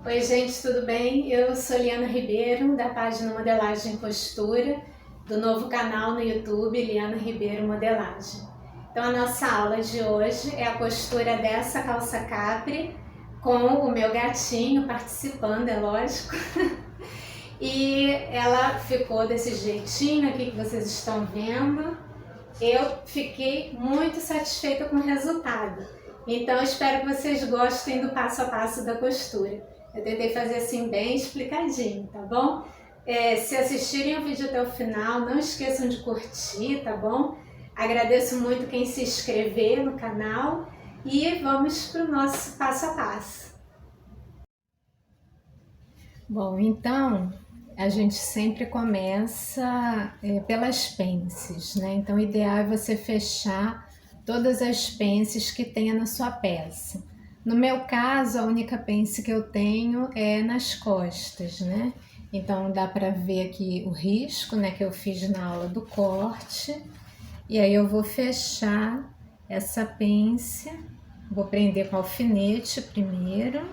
Oi gente, tudo bem? Eu sou Liana Ribeiro, da página Modelagem e Costura, do novo canal no YouTube, Liana Ribeiro Modelagem. Então a nossa aula de hoje é a costura dessa calça capri, com o meu gatinho participando, é lógico. E ela ficou desse jeitinho aqui que vocês estão vendo. Eu fiquei muito satisfeita com o resultado. Então espero que vocês gostem do passo a passo da costura. Eu tentei fazer assim bem explicadinho, tá bom? Se assistirem o vídeo até o final, não esqueçam de curtir, tá bom? Agradeço muito quem se inscrever no canal e vamos para o nosso passo a passo. Bom, então a gente sempre começa pelas pences, né? Então o ideal é você fechar todas as pences que tenha na sua peça. No meu caso, a única pence que eu tenho é nas costas, né? Então dá para ver aqui o risco, né, que eu fiz na aula do corte. E aí eu vou fechar essa pence, vou prender com alfinete primeiro.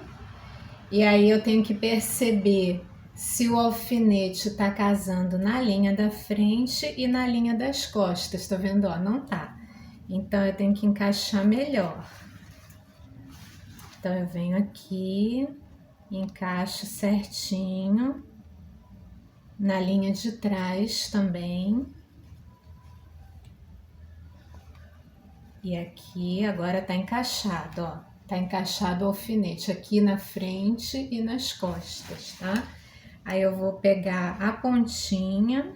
E aí eu tenho que perceber se o alfinete está casando na linha da frente e na linha das costas, tá vendo? Ó, não tá. Então eu tenho que encaixar melhor. Então eu venho aqui, encaixo certinho na linha de trás também. E aqui agora tá encaixado, ó. Tá encaixado o alfinete aqui na frente e nas costas, tá? Aí eu vou pegar a pontinha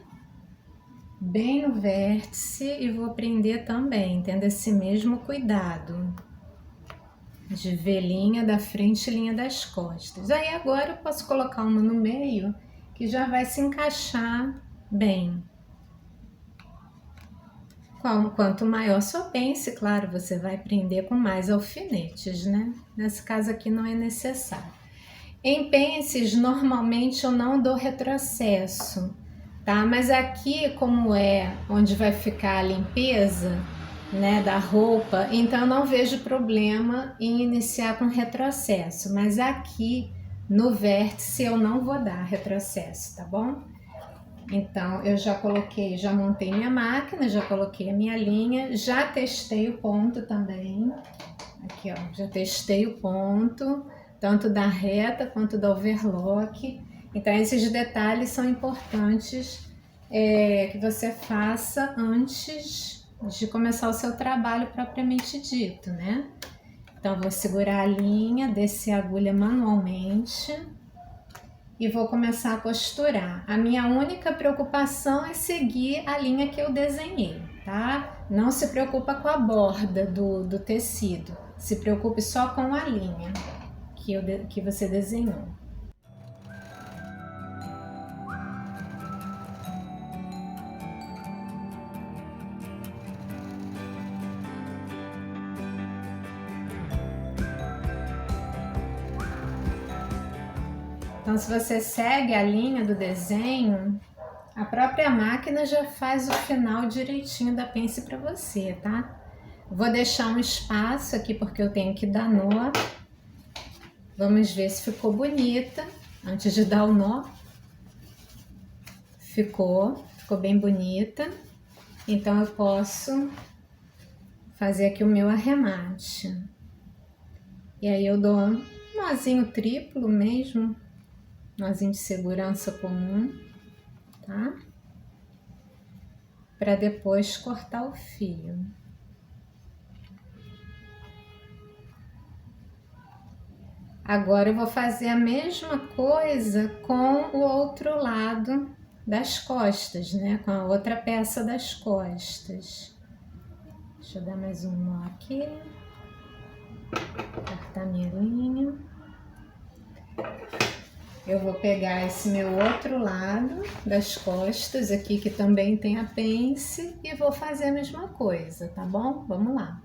bem no vértice e vou prender também, tendo esse mesmo cuidado de ver linha da frente e linha das costas. Aí agora eu posso colocar uma no meio que já vai se encaixar bem. Quanto maior sua pence, claro, você vai prender com mais alfinetes, né? Nesse caso aqui não é necessário. Em pences, normalmente eu não dou retrocesso, tá? Mas aqui, como é onde vai ficar a limpeza, né, da roupa, então eu não vejo problema em iniciar com retrocesso. Mas aqui, no vértice, eu não vou dar retrocesso, tá bom? Então, eu já coloquei, já montei minha máquina, já coloquei a minha linha, já testei o ponto também. Aqui, ó, já testei o ponto, tanto da reta quanto da overlock. Então, esses detalhes são importantes que você faça antes de começar o seu trabalho propriamente dito, né? Então, vou segurar a linha, descer a agulha manualmente e vou começar a costurar. A minha única preocupação é seguir a linha que eu desenhei, tá? Não se preocupa com a borda do tecido, se preocupe só com a linha que você desenhou. Então, se você segue a linha do desenho, a própria máquina já faz o final direitinho da pence para você, tá? Vou deixar um espaço aqui porque eu tenho que dar nó. Vamos ver se ficou bonita antes de dar o nó. Ficou bem bonita. Então eu posso fazer aqui o meu arremate. E aí eu dou um nozinho triplo mesmo, nozinho de segurança comum, tá? Para depois cortar o fio. Agora eu vou fazer a mesma coisa com o outro lado das costas, né? Com a outra peça das costas. Deixa eu dar mais um nó aqui. Cortar minha linha. Eu vou pegar esse meu outro lado das costas aqui, que também tem a pence, e vou fazer a mesma coisa, tá bom? Vamos lá.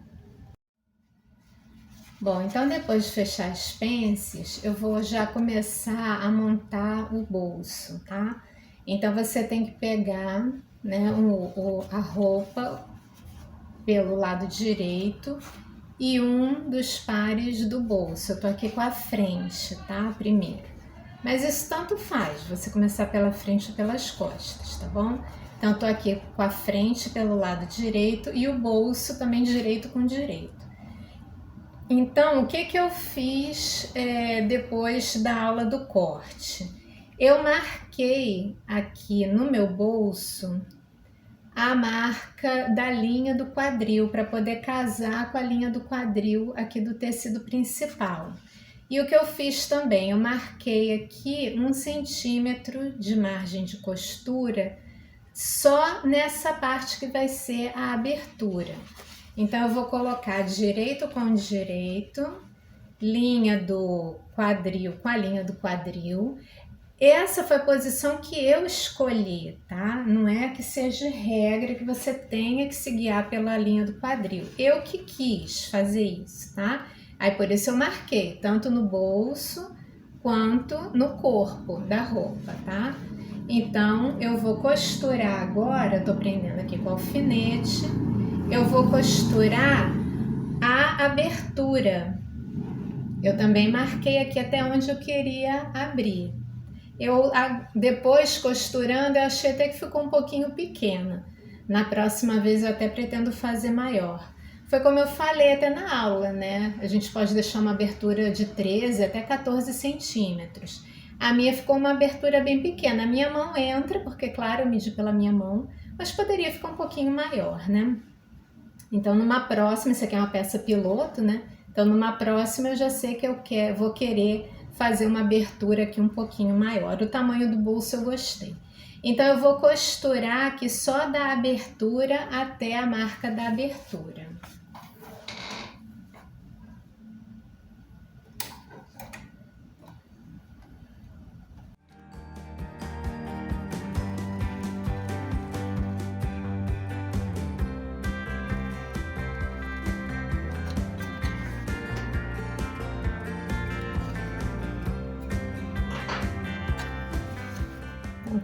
Bom, então depois de fechar as pences, eu vou já começar a montar o bolso, tá? Então você tem que pegar, né, a roupa pelo lado direito e um dos pares do bolso. Eu tô aqui com a frente, tá? Primeiro. Mas isso tanto faz, você começar pela frente ou pelas costas, tá bom? Então, eu tô aqui com a frente pelo lado direito e o bolso também direito com direito. Então, o que eu fiz depois da aula do corte? Eu marquei aqui no meu bolso a marca da linha do quadril para poder casar com a linha do quadril aqui do tecido principal. E o que eu fiz também, eu marquei aqui 1 centímetro de margem de costura só nessa parte que vai ser a abertura. Então, eu vou colocar direito com direito, linha do quadril com a linha do quadril. Essa foi a posição que eu escolhi, tá? Não é que seja regra que você tenha que se guiar pela linha do quadril. Eu que quis fazer isso, tá? Aí por isso eu marquei, tanto no bolso quanto no corpo da roupa, tá? Então eu vou costurar agora, tô prendendo aqui com alfinete, eu vou costurar a abertura. Eu também marquei aqui até onde eu queria abrir. Depois costurando, eu achei até que ficou um pouquinho pequena. Na próxima vez eu até pretendo fazer maior. Foi como eu falei até na aula, né? A gente pode deixar uma abertura de 13 até 14 centímetros. A minha ficou uma abertura bem pequena. A minha mão entra, porque claro, eu medi pela minha mão, mas poderia ficar um pouquinho maior, né? Então numa próxima, isso aqui é uma peça piloto, né? Então numa próxima eu já sei que vou querer fazer uma abertura aqui um pouquinho maior. O tamanho do bolso eu gostei. Então eu vou costurar aqui só da abertura até a marca da abertura.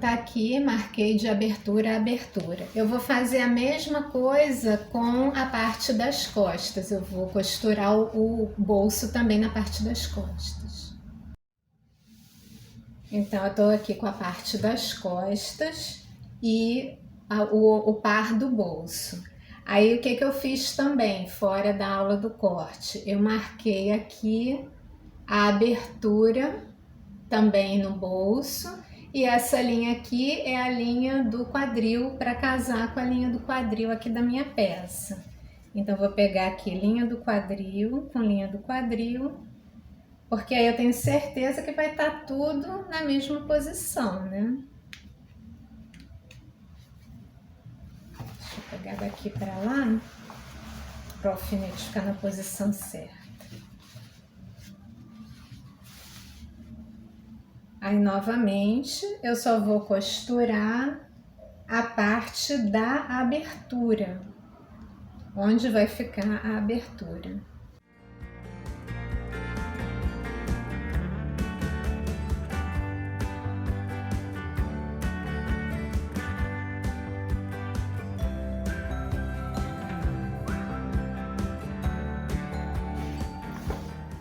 Tá aqui, marquei de abertura a abertura. Eu vou fazer a mesma coisa com a parte das costas. Eu vou costurar o bolso também na parte das costas. Então, eu tô aqui com a parte das costas e o par do bolso. Aí, o que eu fiz também, fora da aula do corte? Eu marquei aqui a abertura também no bolso. E essa linha aqui é a linha do quadril para casar com a linha do quadril aqui da minha peça. Então, vou pegar aqui linha do quadril com linha do quadril, porque aí eu tenho certeza que vai estar tudo na mesma posição, né? Deixa eu pegar daqui para lá, para o alfinete ficar na posição certa. Aí, novamente, eu só vou costurar a parte da abertura, onde vai ficar a abertura.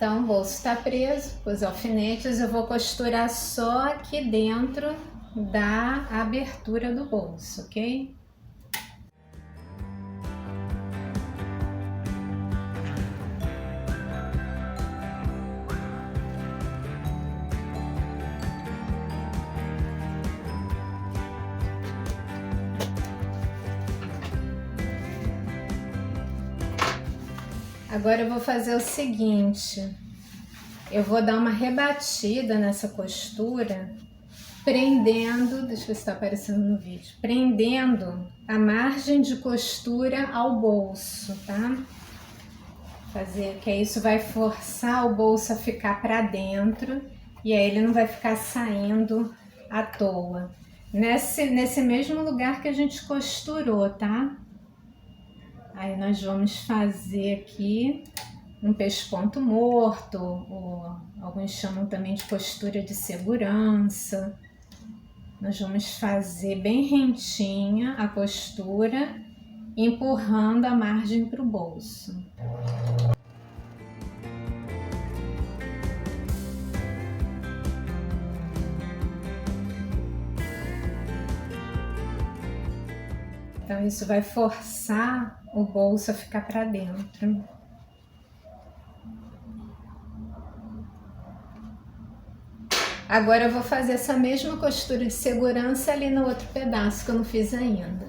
Então, o bolso está preso, os alfinetes eu vou costurar só aqui dentro da abertura do bolso, ok? Agora eu vou fazer o seguinte, eu vou dar uma rebatida nessa costura, prendendo, deixa eu ver se está aparecendo no vídeo, prendendo a margem de costura ao bolso, tá? Que isso vai forçar o bolso a ficar para dentro e aí ele não vai ficar saindo à toa. Nesse mesmo lugar que a gente costurou, tá? Aí nós vamos fazer aqui um pesponto morto, ou alguns chamam também de costura de segurança. Nós vamos fazer bem rentinha a costura, empurrando a margem para o bolso. Então isso vai forçar o bolso a ficar para dentro. Agora eu vou fazer essa mesma costura de segurança ali no outro pedaço que eu não fiz ainda.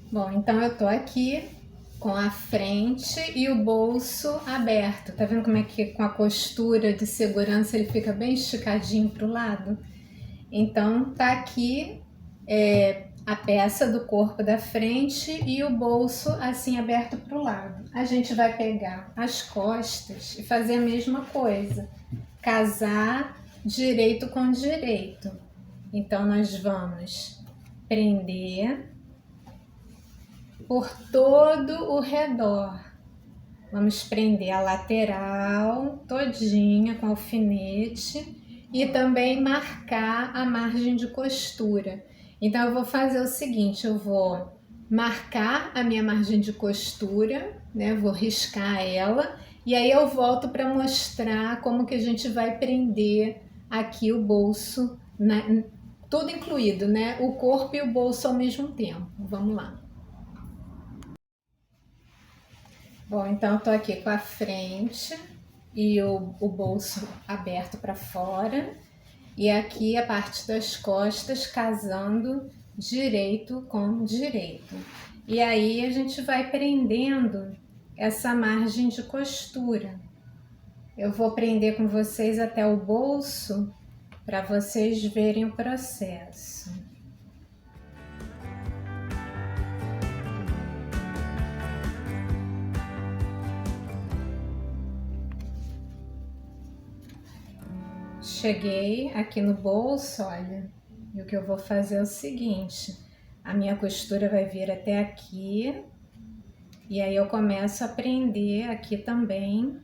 Bom, então eu tô aqui com a frente e o bolso aberto. Tá vendo como é que com a costura de segurança ele fica bem esticadinho pro lado? Então tá aqui a peça do corpo da frente e o bolso assim aberto pro lado. A gente vai pegar as costas e fazer a mesma coisa. Casar direito com direito. Então nós vamos prender por todo o redor. Vamos prender a lateral todinha com alfinete e também marcar a margem de costura. Então eu vou fazer o seguinte, eu vou marcar a minha margem de costura, né? Vou riscar ela e aí eu volto para mostrar como que a gente vai prender aqui o bolso, né? Tudo incluído, né? O corpo e o bolso ao mesmo tempo. Vamos lá. Bom, então eu tô aqui com a frente e o bolso aberto para fora e aqui a parte das costas casando direito com direito. E aí a gente vai prendendo essa margem de costura. Eu vou prender com vocês até o bolso para vocês verem o processo. Cheguei aqui no bolso, olha, e o que eu vou fazer é o seguinte, a minha costura vai vir até aqui, e aí eu começo a prender aqui também,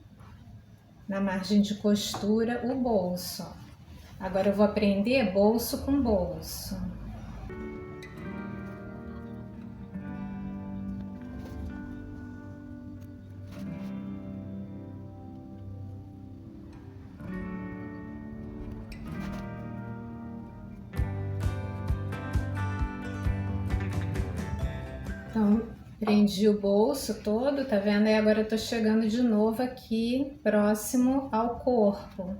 na margem de costura, o bolso. Agora eu vou prender bolso com bolso. Então, prendi o bolso todo, tá vendo? E agora eu tô chegando de novo aqui, próximo ao corpo.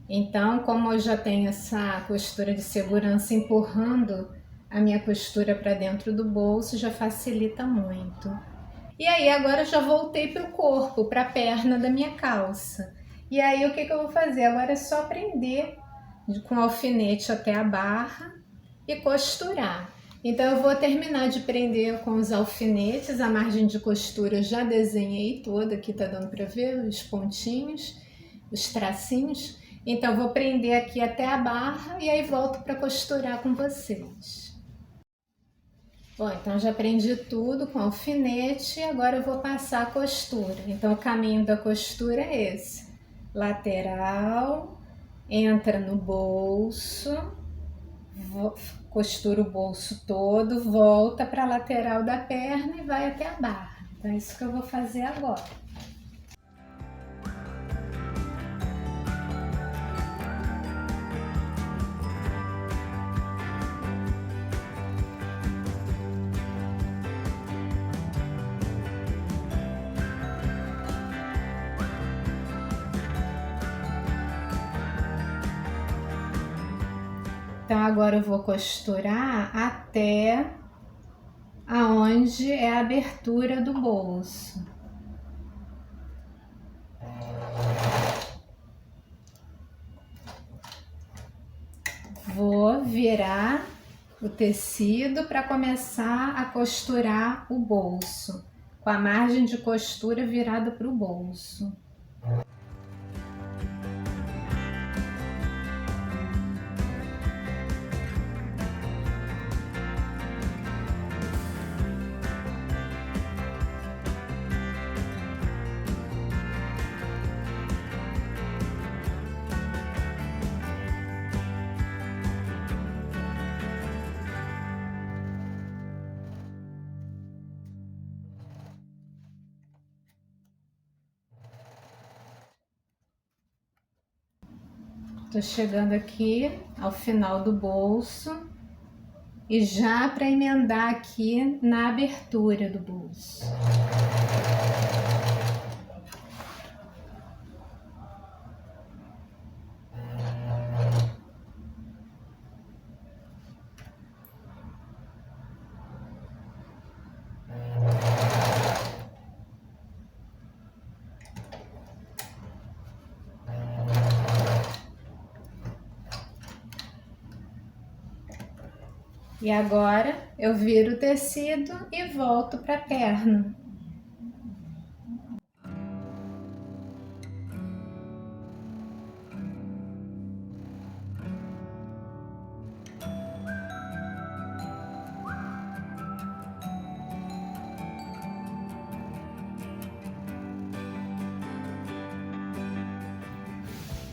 Então, como eu já tenho essa costura de segurança empurrando a minha costura para dentro do bolso, já facilita muito. E aí, agora eu já voltei pro corpo, pra perna da minha calça. E aí, o que eu vou fazer? Agora é só prender com alfinete até a barra e costurar. Então eu vou terminar de prender com os alfinetes, a margem de costura eu já desenhei toda, aqui tá dando para ver os pontinhos, os tracinhos. Então eu vou prender aqui até a barra e aí volto para costurar com vocês. Bom, então já prendi tudo com alfinete e agora eu vou passar a costura. Então o caminho da costura é esse: lateral, entra no bolso, costura o bolso todo, volta para a lateral da perna e vai até a barra. Então é isso que eu vou fazer agora. Então agora eu vou costurar até aonde é a abertura do bolso. Vou virar o tecido para começar a costurar o bolso, com a margem de costura virada para o bolso. Tô chegando aqui ao final do bolso e já para emendar aqui na abertura do bolso. E agora eu viro o tecido e volto para a perna.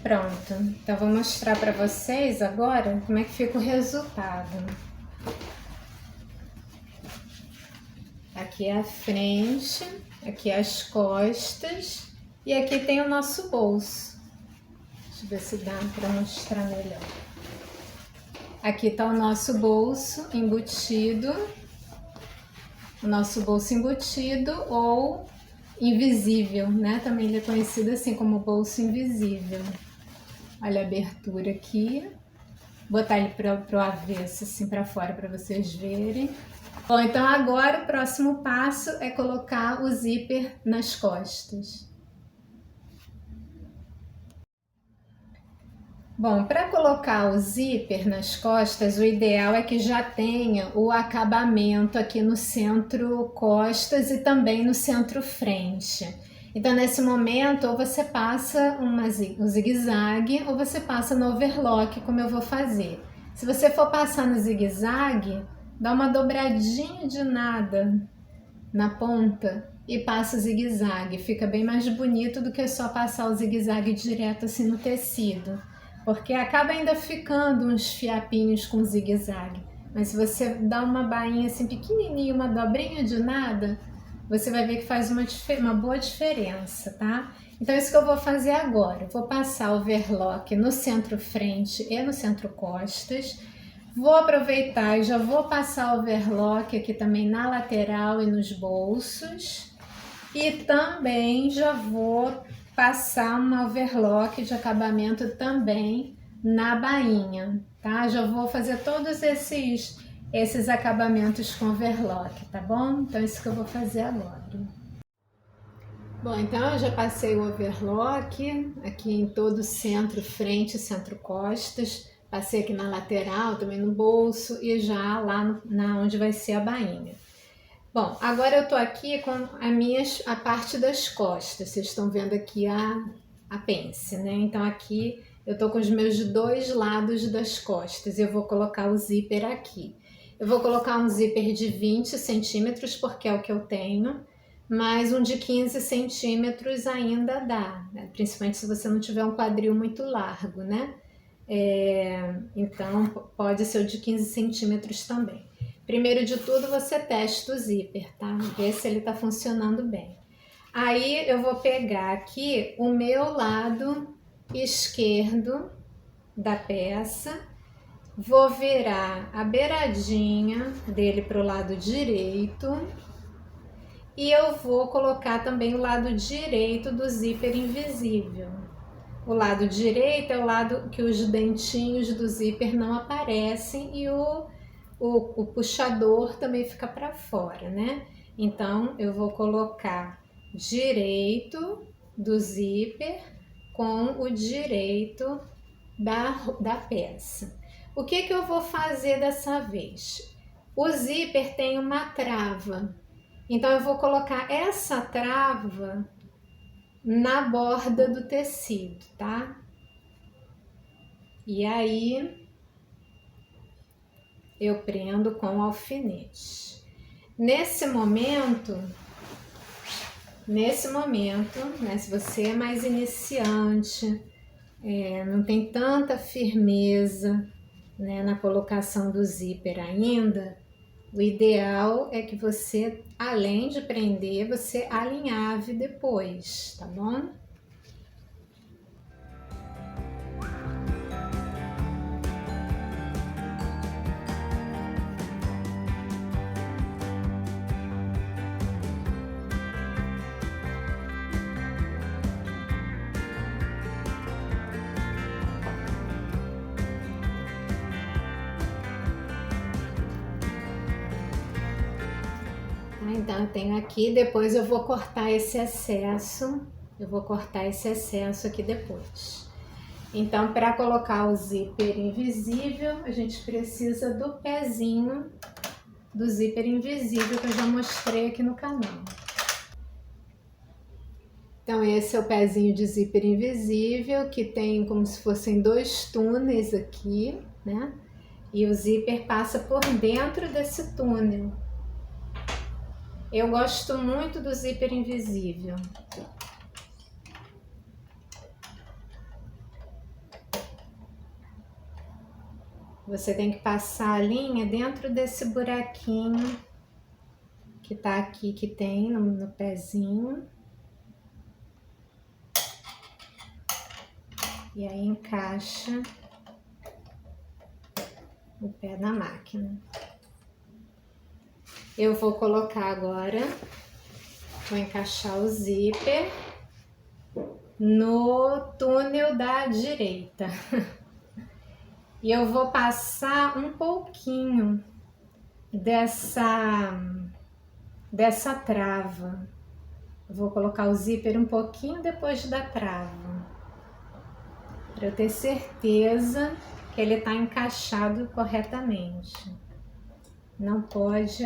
Pronto, então vou mostrar para vocês agora como é que fica o resultado. Aqui é a frente, aqui é as costas e aqui tem o nosso bolso. Deixa eu ver se dá para mostrar melhor. Aqui está o nosso bolso embutido, ou invisível, né? Também ele é conhecido assim como bolso invisível. Olha a abertura aqui. Vou botar ele para o avesso, assim, para fora, para vocês verem. Bom, então agora o próximo passo é colocar o zíper nas costas. Bom, para colocar o zíper nas costas, o ideal é que já tenha o acabamento aqui no centro costas e também no centro frente. Então, nesse momento, ou você passa um zigue-zague ou você passa no overlock, como eu vou fazer. Se você for passar no zigue-zague, dá uma dobradinha de nada na ponta e passa o zigue-zague. Fica bem mais bonito do que só passar o zigue-zague direto assim no tecido. Porque acaba ainda ficando uns fiapinhos com zigue-zague. Mas se você dá uma bainha assim pequenininha, uma dobrinha de nada, você vai ver que faz uma boa diferença, tá? Então, isso que eu vou fazer agora. Vou passar o overlock no centro frente e no centro costas. Vou aproveitar e já vou passar o overlock aqui também na lateral e nos bolsos. E também já vou passar uma overlock de acabamento também na bainha, tá? Já vou fazer todos esses acabamentos com overlock, tá bom? Então, isso que eu vou fazer agora. Bom, então eu já passei o overlock aqui em todo o centro frente e centro costas. Passei aqui na lateral, também no bolso e já lá onde vai ser a bainha. Bom, agora eu tô aqui com a parte das costas. Vocês estão vendo aqui a pence, né? Então aqui eu tô com os meus dois lados das costas. Eu vou colocar o zíper aqui. Eu vou colocar um zíper de 20 centímetros, porque é o que eu tenho. Mas um de 15 centímetros ainda dá, né? Principalmente se você não tiver um quadril muito largo, né? Então pode ser o de 15 centímetros também. Primeiro de tudo, você testa o zíper, tá? Vê se ele tá funcionando bem. Aí eu vou pegar aqui o meu lado esquerdo da peça, vou virar a beiradinha dele para o lado direito e eu vou colocar também o lado direito do zíper invisível. O lado direito é o lado que os dentinhos do zíper não aparecem e o puxador também fica para fora, né? Então, eu vou colocar direito do zíper com o direito da peça. O que eu vou fazer dessa vez? O zíper tem uma trava, então eu vou colocar essa trava na borda do tecido, tá? E aí eu prendo com o alfinete. Nesse momento, né, se você é mais iniciante, não tem tanta firmeza, né, na colocação do zíper ainda, o ideal é que você, além de prender, você alinhave depois, tá bom? Então eu tenho aqui, depois eu vou cortar esse excesso, aqui depois. Então, para colocar o zíper invisível, a gente precisa do pezinho do zíper invisível que eu já mostrei aqui no canal. Então esse é o pezinho de zíper invisível, que tem como se fossem 2 túneis aqui, né? E o zíper passa por dentro desse túnel. Eu gosto muito do zíper invisível. Você tem que passar a linha dentro desse buraquinho que tá aqui, que tem no pezinho. E aí encaixa o pé na máquina. Eu vou colocar agora, vou encaixar o zíper no túnel da direita. E eu vou passar um pouquinho dessa trava. Eu vou colocar o zíper um pouquinho depois da trava, para eu ter certeza que ele está encaixado corretamente. Não pode...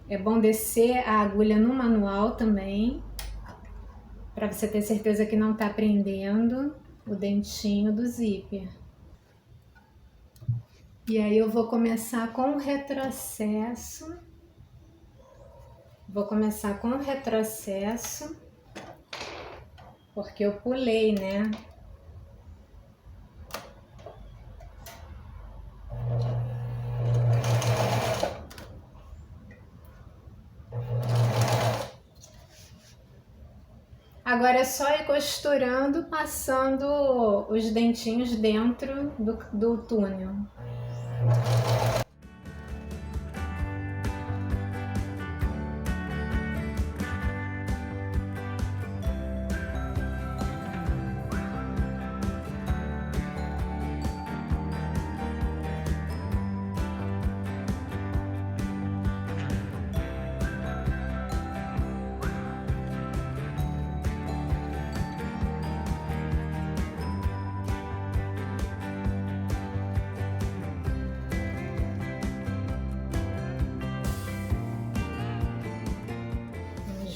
é bom descer a agulha no manual também, para você ter certeza que não está prendendo o dentinho do zíper. E aí eu vou começar com o retrocesso. Porque eu pulei, né? Agora é só ir costurando, passando os dentinhos dentro do túnel.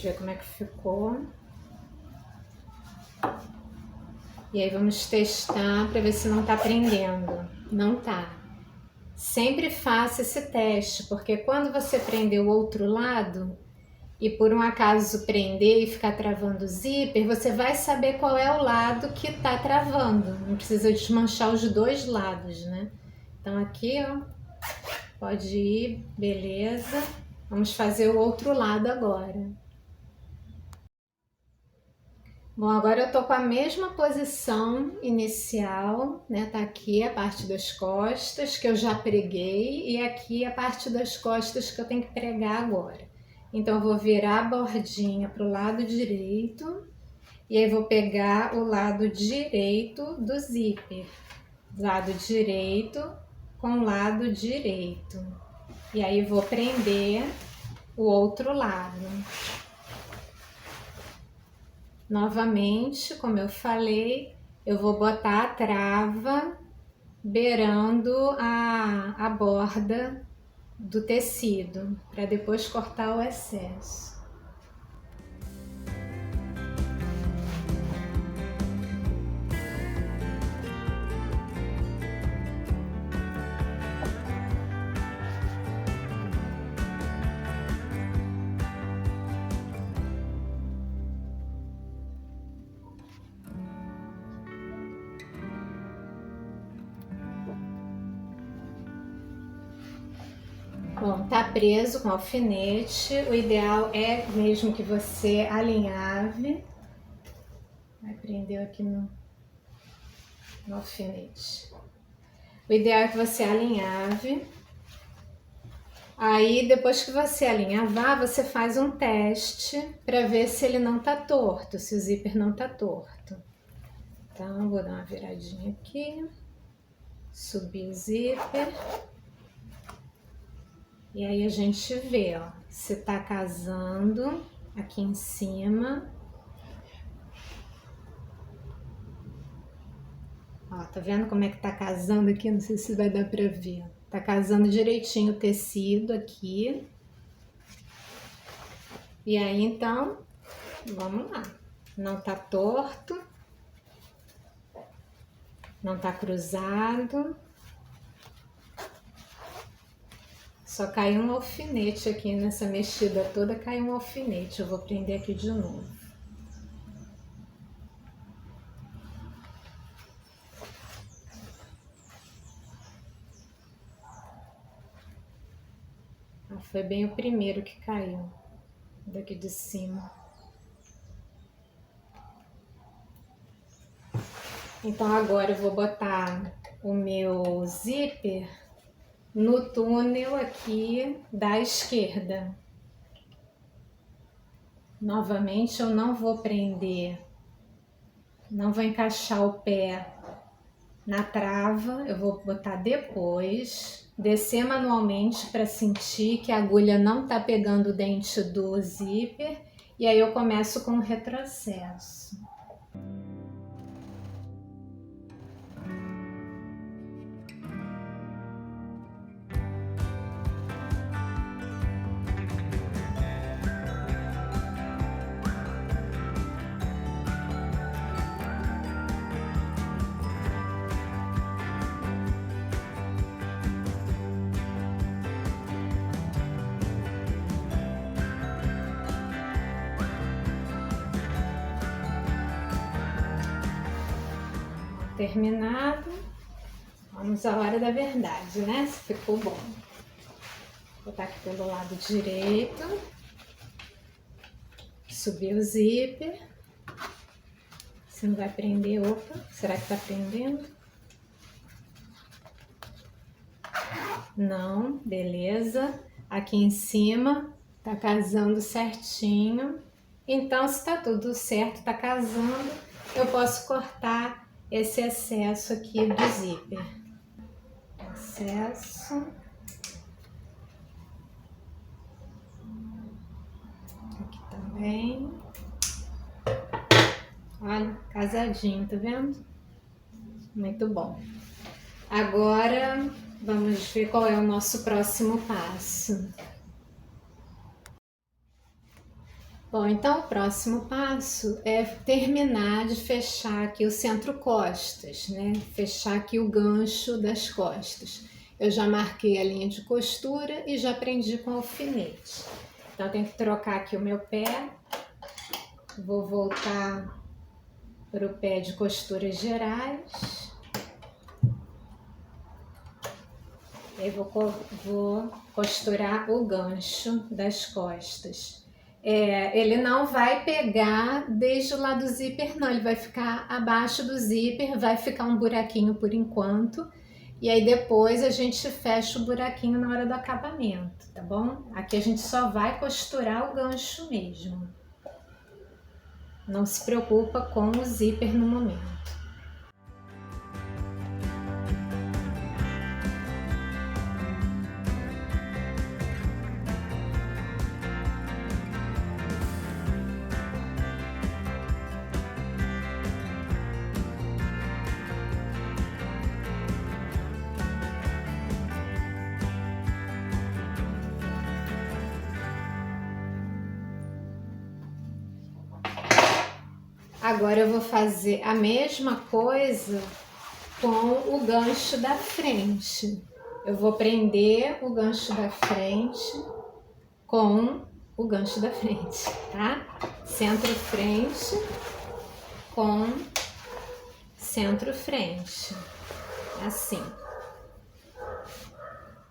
Ver como é que ficou. E aí vamos testar para ver se não tá prendendo. Não tá. Sempre faça esse teste, porque quando você prender o outro lado e por um acaso prender e ficar travando o zíper, você vai saber qual é o lado que tá travando. Não precisa desmanchar os dois lados, né? Então aqui, ó, pode ir, beleza. Vamos fazer o outro lado agora. Bom, agora eu tô com a mesma posição inicial, né? Tá aqui a parte das costas que eu já preguei e aqui a parte das costas que eu tenho que pregar agora. Então eu vou virar a bordinha pro lado direito e aí vou pegar o lado direito do zíper. Lado direito com lado direito. E aí vou prender o outro lado. Novamente, como eu falei, eu vou botar a trava beirando a borda do tecido, para depois cortar o excesso. Bom, tá preso com alfinete, o ideal é mesmo que você alinhave. Vai prender aqui no alfinete. O ideal é que você alinhave. Aí, depois que você alinhavar, você faz um teste para ver se ele não tá torto, se o zíper não tá torto. Então, vou dar uma viradinha aqui, subir o zíper. E aí a gente vê, ó, se tá casando aqui em cima. Ó, tá vendo como é que tá casando aqui? Não sei se vai dar pra ver. Tá casando direitinho o tecido aqui. E aí, então, vamos lá. Não tá torto. Não tá cruzado. Só caiu um alfinete aqui nessa mexida toda, caiu um alfinete. Eu vou prender aqui de novo. Ah, foi bem o primeiro que caiu, daqui de cima. Então agora eu vou botar o meu zíper no túnel aqui da esquerda. Novamente eu não vou prender, não vou encaixar o pé na trava, eu vou botar depois, descer manualmente para sentir que a agulha não tá pegando o dente do zíper, e aí eu começo com o retrocesso. Terminado, vamos à hora da verdade, né? Se ficou bom. Vou botar aqui pelo lado direito, subir o zíper. Se não vai prender, opa, será que tá prendendo? Não, beleza. Aqui em cima tá casando certinho. Então, se tá tudo certo, tá casando, eu posso cortar esse excesso aqui do zíper. Excesso. Aqui também. Olha, casadinho, tá vendo? Muito bom. Agora, vamos ver qual é o nosso próximo passo. Bom, então o próximo passo é terminar de fechar aqui o centro-costas, né? Fechar aqui o gancho das costas. Eu já marquei a linha de costura e já prendi com alfinete. Então, eu tenho que trocar aqui o meu pé. Vou voltar para o pé de costuras gerais. E aí vou costurar o gancho das costas. Ele não vai pegar desde o lado do zíper, não. Ele vai ficar abaixo do zíper, vai ficar um buraquinho por enquanto. E aí depois a gente fecha o buraquinho na hora do acabamento, tá bom? Aqui a gente só vai costurar o gancho mesmo. Não se preocupa com o zíper no momento. Agora eu vou fazer a mesma coisa com o gancho da frente. Eu vou prender o gancho da frente com o gancho da frente, tá? Centro-frente com centro-frente, assim.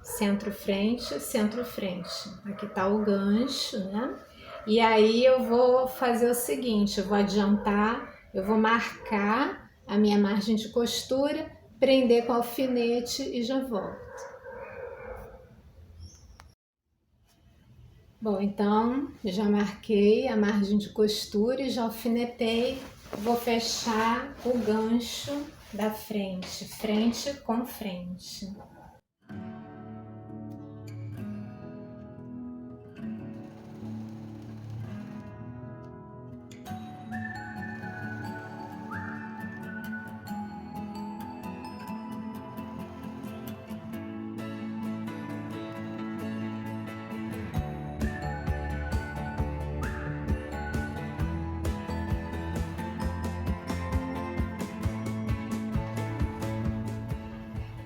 Centro-frente, centro-frente. Aqui tá o gancho, né? E aí eu vou fazer o seguinte, eu vou adiantar, eu vou marcar a minha margem de costura, prender com alfinete e já volto. Bom, então já marquei a margem de costura e já alfinetei, vou fechar o gancho da frente, frente com frente.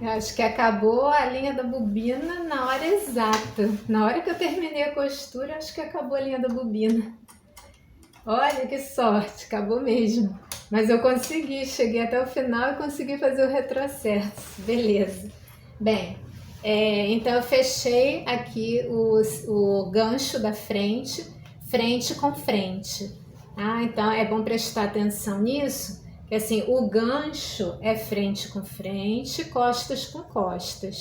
Eu acho que acabou a linha da bobina na hora exata. Na hora que eu terminei a costura, acho que acabou a linha da bobina. Olha que sorte, acabou mesmo. Mas eu consegui, cheguei até o final e consegui fazer o retrocesso. Beleza. Bem, então eu fechei aqui o gancho da frente, frente com frente. Ah, então é bom prestar atenção nisso, que assim, o gancho é frente com frente, costas com costas.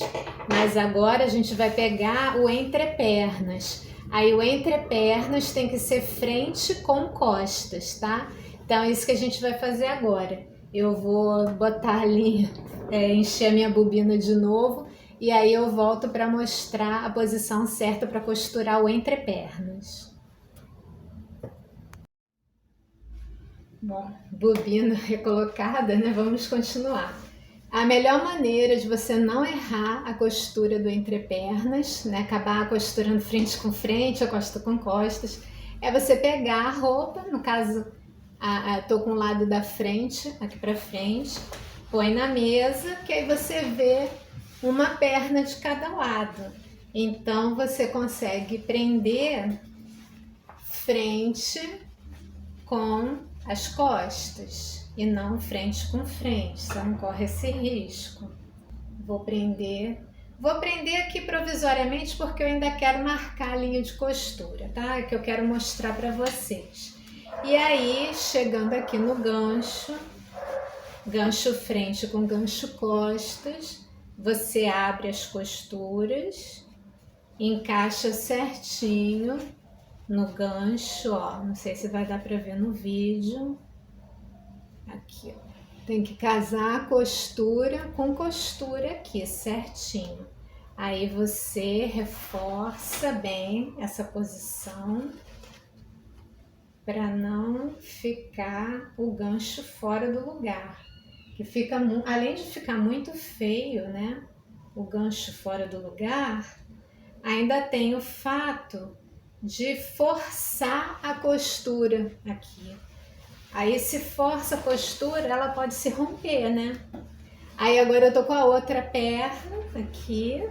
Mas agora a gente vai pegar o entrepernas. Aí o entrepernas tem que ser frente com costas, tá? Então é isso que a gente vai fazer agora. Eu vou botar ali, encher a minha bobina de novo e aí eu volto para mostrar a posição certa para costurar o entrepernas. Bom, bobina recolocada, né? Vamos continuar. A melhor maneira de você não errar a costura do entrepernas, né? Acabar costurando frente com frente ou costa com costas, é você pegar a roupa, no caso, tô com o lado da frente, aqui pra frente, põe na mesa, que aí você vê uma perna de cada lado. Então você consegue prender frente com as costas e não frente com frente, você não corre esse risco. Vou prender aqui provisoriamente porque eu ainda quero marcar a linha de costura, tá? Que eu quero mostrar para vocês. E aí, chegando aqui no gancho, gancho frente com gancho costas, você abre as costuras, encaixa certinho no gancho, ó, não sei se vai dar para ver no vídeo. Aqui, ó. Tem que casar a costura com costura aqui, certinho. Aí você reforça bem essa posição para não ficar o gancho fora do lugar. Que fica, além de ficar muito feio, né? O gancho fora do lugar, ainda tem o fato de forçar a costura aqui. Aí se força a costura, ela pode se romper, né? Aí agora eu tô com a outra perna aqui,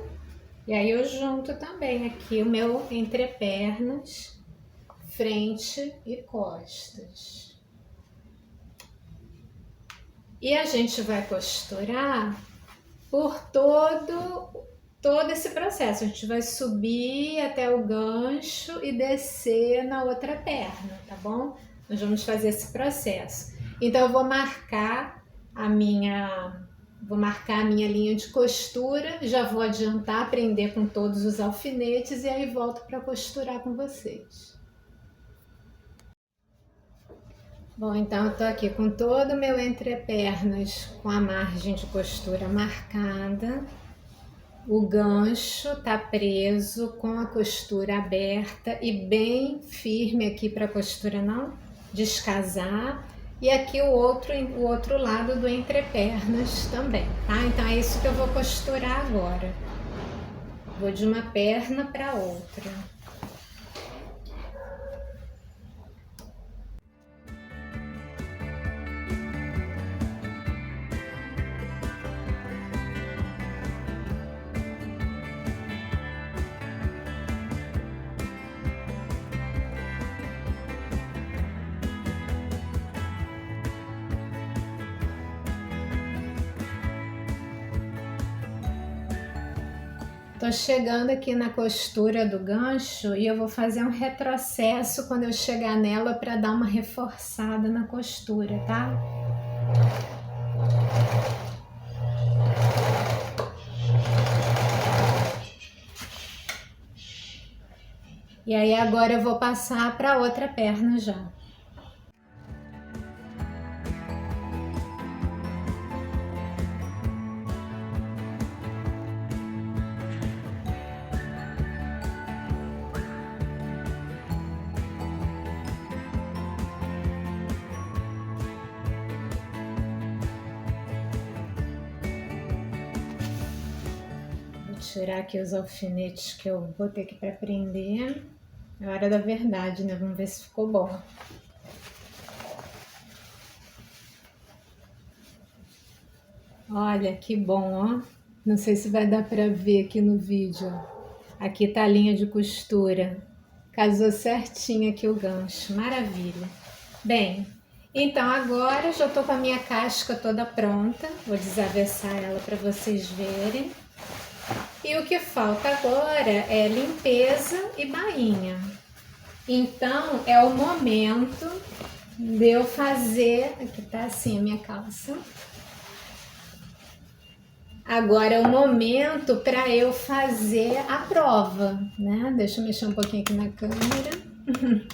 e aí eu junto também aqui o meu entrepernas, frente e costas. E a gente vai costurar por todo esse processo. A gente vai subir até o gancho e descer na outra perna, tá bom? Nós vamos fazer esse processo. Então eu vou marcar a minha linha de costura, já vou adiantar, prender com todos os alfinetes e aí volto para costurar com vocês. Bom, então eu tô aqui com todo o meu entrepernas com a margem de costura marcada. O gancho tá preso com a costura aberta e bem firme aqui para a costura não descasar. E aqui o outro lado do entrepernas também, tá? Então é isso que eu vou costurar agora. Vou de uma perna para outra. Tô chegando aqui na costura do gancho e eu vou fazer um retrocesso quando eu chegar nela para dar uma reforçada na costura, tá? E aí agora eu vou passar para outra perna já. Tirar aqui os alfinetes que eu botei aqui para prender. É a hora da verdade, né? Vamos ver se ficou bom. Olha que bom, ó. Não sei se vai dar para ver aqui no vídeo. Aqui tá a linha de costura. Casou certinho aqui o gancho. Maravilha. Bem, então agora já tô com a minha casca toda pronta. Vou desavessar ela para vocês verem. E o que falta agora é limpeza e bainha. Então é o momento de eu fazer. Aqui tá assim a minha calça. Agora é o momento para eu fazer a prova, né? Deixa eu mexer um pouquinho aqui na câmera.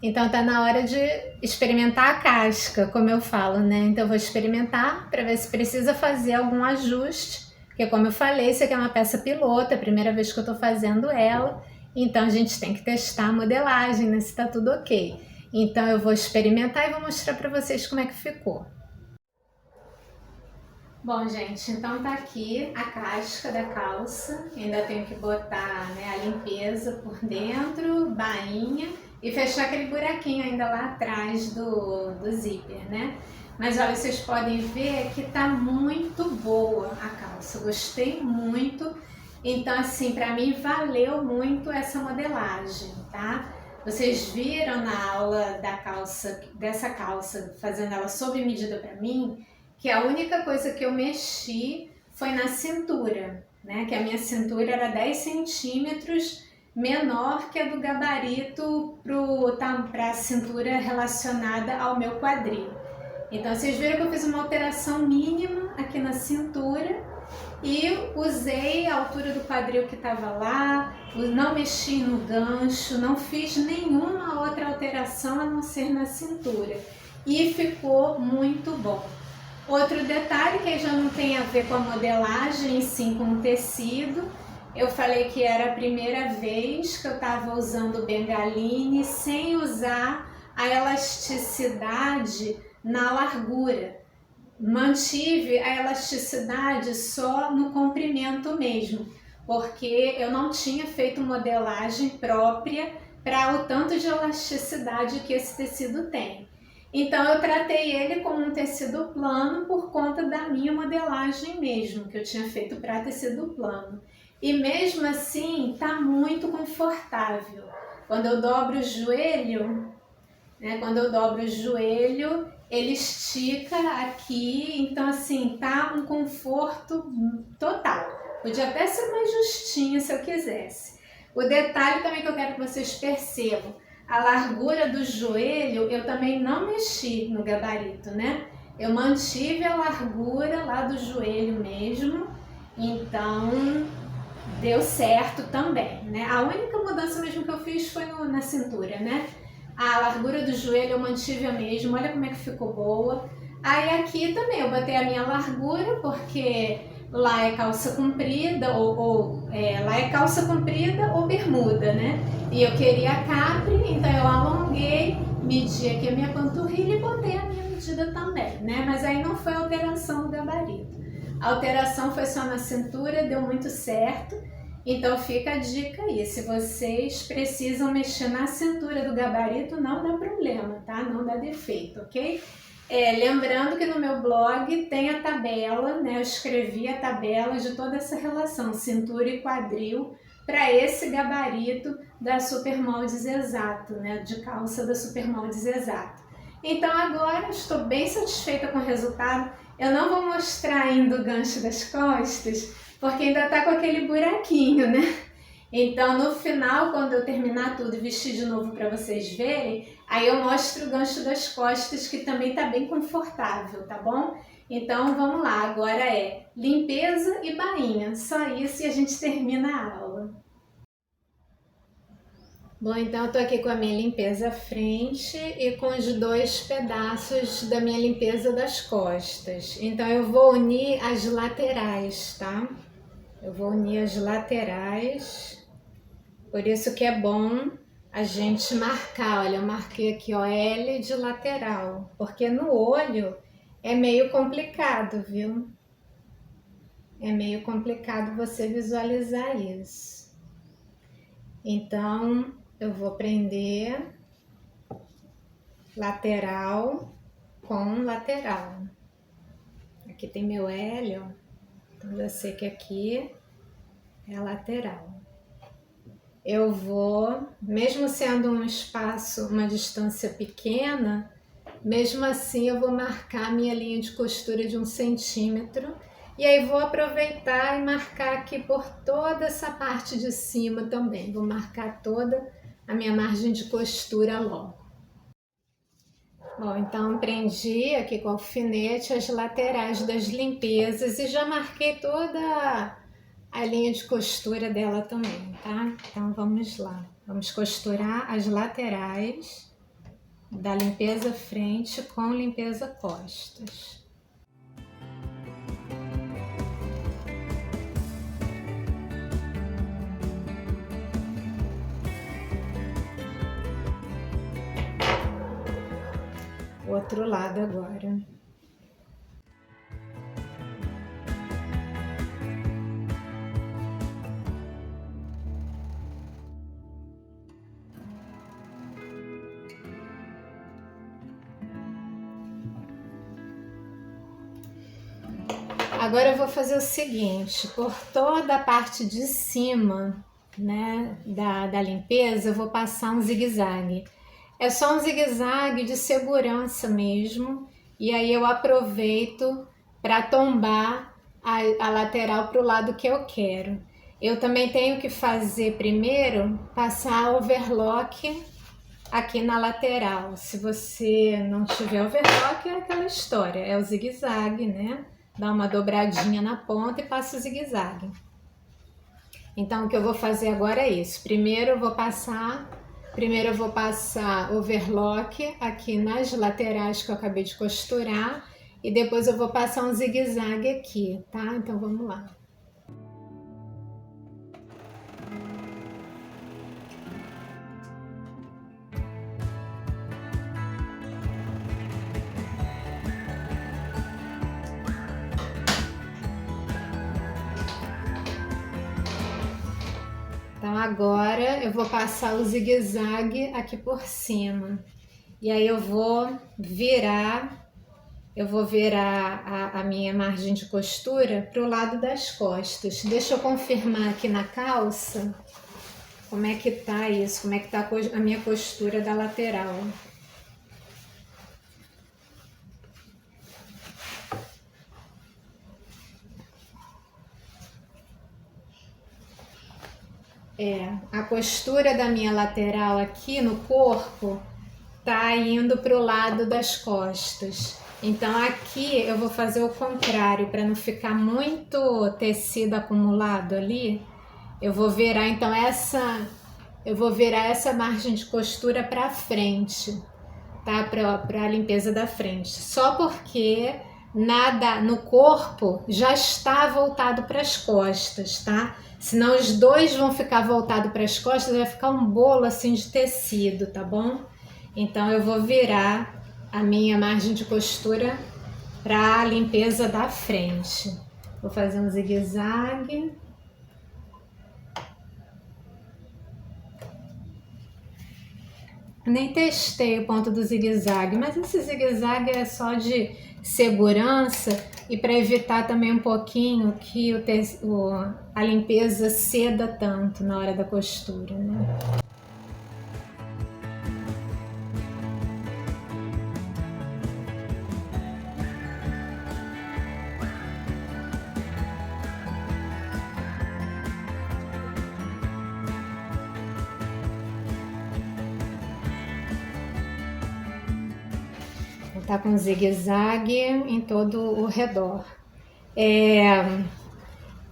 Então tá na hora de experimentar a casca, como eu falo, né? Então eu vou experimentar para ver se precisa fazer algum ajuste, porque como eu falei, isso aqui é uma peça piloto, é a primeira vez que eu tô fazendo ela, então a gente tem que testar a modelagem, né? Se tá tudo ok. Então eu vou experimentar e vou mostrar para vocês como é que ficou. Bom, gente, então tá aqui a casca da calça. Ainda tenho que botar, né, a limpeza por dentro, bainha e fechar aquele buraquinho ainda lá atrás do zíper, né? Mas olha, vocês podem ver que tá muito boa a calça. Gostei muito. Então, assim, pra mim valeu muito essa modelagem, tá? Vocês viram na aula da calça, dessa calça, fazendo ela sob medida pra mim, que a única coisa que eu mexi foi na cintura, né? Que a minha cintura era 10 centímetros menor que a do gabarito para a cintura relacionada ao meu quadril. Então vocês viram que eu fiz uma alteração mínima aqui na cintura e usei a altura do quadril que estava lá, não mexi no gancho, não fiz nenhuma outra alteração a não ser na cintura. E ficou muito bom. Outro detalhe que já não tem a ver com a modelagem, sim com o tecido, eu falei que era a primeira vez que eu estava usando bengaline sem usar a elasticidade na largura. Mantive a elasticidade só no comprimento mesmo, porque eu não tinha feito modelagem própria para o tanto de elasticidade que esse tecido tem. Então eu tratei ele como um tecido plano por conta da minha modelagem mesmo, que eu tinha feito para tecido plano. E mesmo assim tá muito confortável. Quando eu dobro o joelho, né, quando eu dobro o joelho, ele estica aqui, então assim, tá um conforto total. Podia até ser mais justinho se eu quisesse. O detalhe também que eu quero que vocês percebam, a largura do joelho eu também não mexi no gabarito, né? Eu mantive a largura lá do joelho mesmo, então deu certo também, né? A única mudança mesmo que eu fiz foi na cintura, né? A largura do joelho eu mantive a mesma, olha como é que ficou boa. Aí aqui também eu botei a minha largura, porque lá é calça comprida, lá é calça comprida ou bermuda, né? E eu queria capri, então eu alonguei, medi aqui a minha panturrilha e botei a minha medida também, né? Mas aí não foi alteração do gabarito. A alteração foi só na cintura, deu muito certo. Então fica a dica aí, se vocês precisam mexer na cintura do gabarito, não dá problema, tá? Não dá defeito, ok? Lembrando que no meu blog tem a tabela, né? Eu escrevi a tabela de toda essa relação, cintura e quadril, para esse gabarito da Supermoldes Exato, né? De calça da Supermoldes Exato. Então agora estou bem satisfeita com o resultado. Eu não vou mostrar ainda o gancho das costas, porque ainda tá com aquele buraquinho, né? Então, no final, quando eu terminar tudo e vestir de novo para vocês verem, aí eu mostro o gancho das costas, que também tá bem confortável, tá bom? Então, vamos lá. Agora é limpeza e bainha. Só isso e a gente termina a aula. Bom, então eu tô aqui com a minha limpeza à frente e com os dois pedaços da minha limpeza das costas. Então, eu vou unir as laterais, tá? Eu vou unir as laterais, por isso que é bom a gente marcar. Olha, eu marquei aqui, ó, L de lateral, porque no olho é meio complicado, viu? É meio complicado você visualizar isso. Então, eu vou prender lateral com lateral. Aqui tem meu L, ó. Então, já sei que aqui é a lateral. Eu vou, mesmo sendo um espaço, uma distância pequena, mesmo assim eu vou marcar a minha linha de costura de 1 centímetro e aí vou aproveitar e marcar aqui por toda essa parte de cima também. Vou marcar toda a minha margem de costura logo. Bom, então prendi aqui com alfinete as laterais das limpezas e já marquei toda a linha de costura dela também, tá? Então vamos lá, vamos costurar as laterais da limpeza frente com limpeza costas. O outro lado agora. Agora eu vou fazer o seguinte, por toda a parte de cima, né, da limpeza, eu vou passar um zigue-zague. É só um zigue-zague de segurança mesmo, e aí eu aproveito para tombar a lateral para o lado que eu quero. Eu também tenho que fazer primeiro, passar overlock aqui na lateral. Se você não tiver overlock, é aquela história, é o zigue-zague, né? Dá uma dobradinha na ponta e passa o zigue-zague. Então, o que eu vou fazer agora é isso. Primeiro eu vou passar overlock aqui nas laterais que eu acabei de costurar e depois eu vou passar um zigue-zague aqui, tá? Então, vamos lá. Então agora eu vou passar o zigue-zague aqui por cima. E aí eu vou virar a minha margem de costura para o lado das costas. Deixa eu confirmar aqui na calça como é que tá isso, como é que tá a minha costura da lateral. A costura da minha lateral aqui no corpo tá indo para o lado das costas. Então aqui eu vou fazer o contrário, para não ficar muito tecido acumulado ali. Eu vou virar então essa margem de costura para frente, tá? Para a limpeza da frente. Só porque nada no corpo já está voltado para as costas, tá? Senão os dois vão ficar voltados para as costas, vai ficar um bolo assim de tecido, tá bom? Então eu vou virar a minha margem de costura para a limpeza da frente. Vou fazer um zigue-zague. Nem testei o ponto do zigue-zague, mas esse zigue-zague é só de segurança e para evitar também um pouquinho que a limpeza ceda tanto na hora da costura, né? Tá com zigue-zague em todo o redor.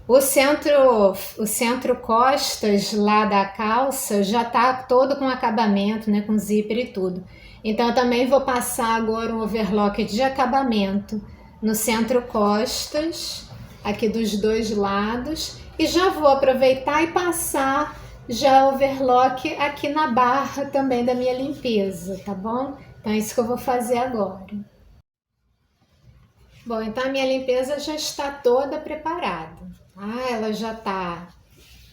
O centro costas lá da calça já tá todo com acabamento, né, com zíper e tudo. Então eu também vou passar agora um overlock de acabamento no centro costas, aqui dos dois lados, e já vou aproveitar e passar já overlock aqui na barra também da minha limpeza, tá bom? Então é isso que eu vou fazer agora. Bom, então a minha limpeza já está toda preparada, tá? Ela já está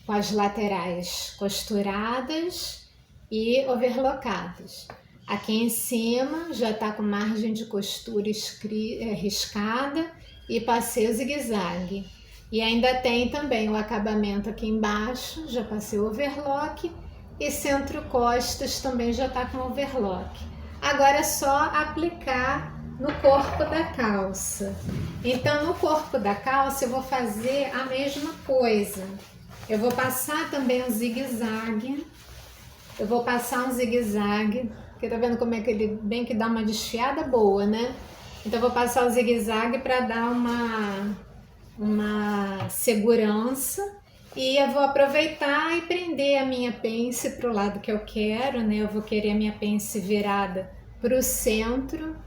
com as laterais costuradas e overlocadas. Aqui em cima já está com margem de costura riscada e passei o zigue-zague. E ainda tem também o acabamento aqui embaixo, já passei o overlock, e centro-costas também já está com overlock. Agora é só aplicar no corpo da calça. Então, no corpo da calça eu vou fazer a mesma coisa. Eu vou passar também um zigue-zague. Eu vou passar um zigue-zague, porque tá vendo como é que ele bem que dá uma desfiada boa, né? Então, eu vou passar o zigue-zague para dar uma segurança. E eu vou aproveitar e prender a minha pence para o lado que eu quero, né? Eu vou querer a minha pence virada para o centro,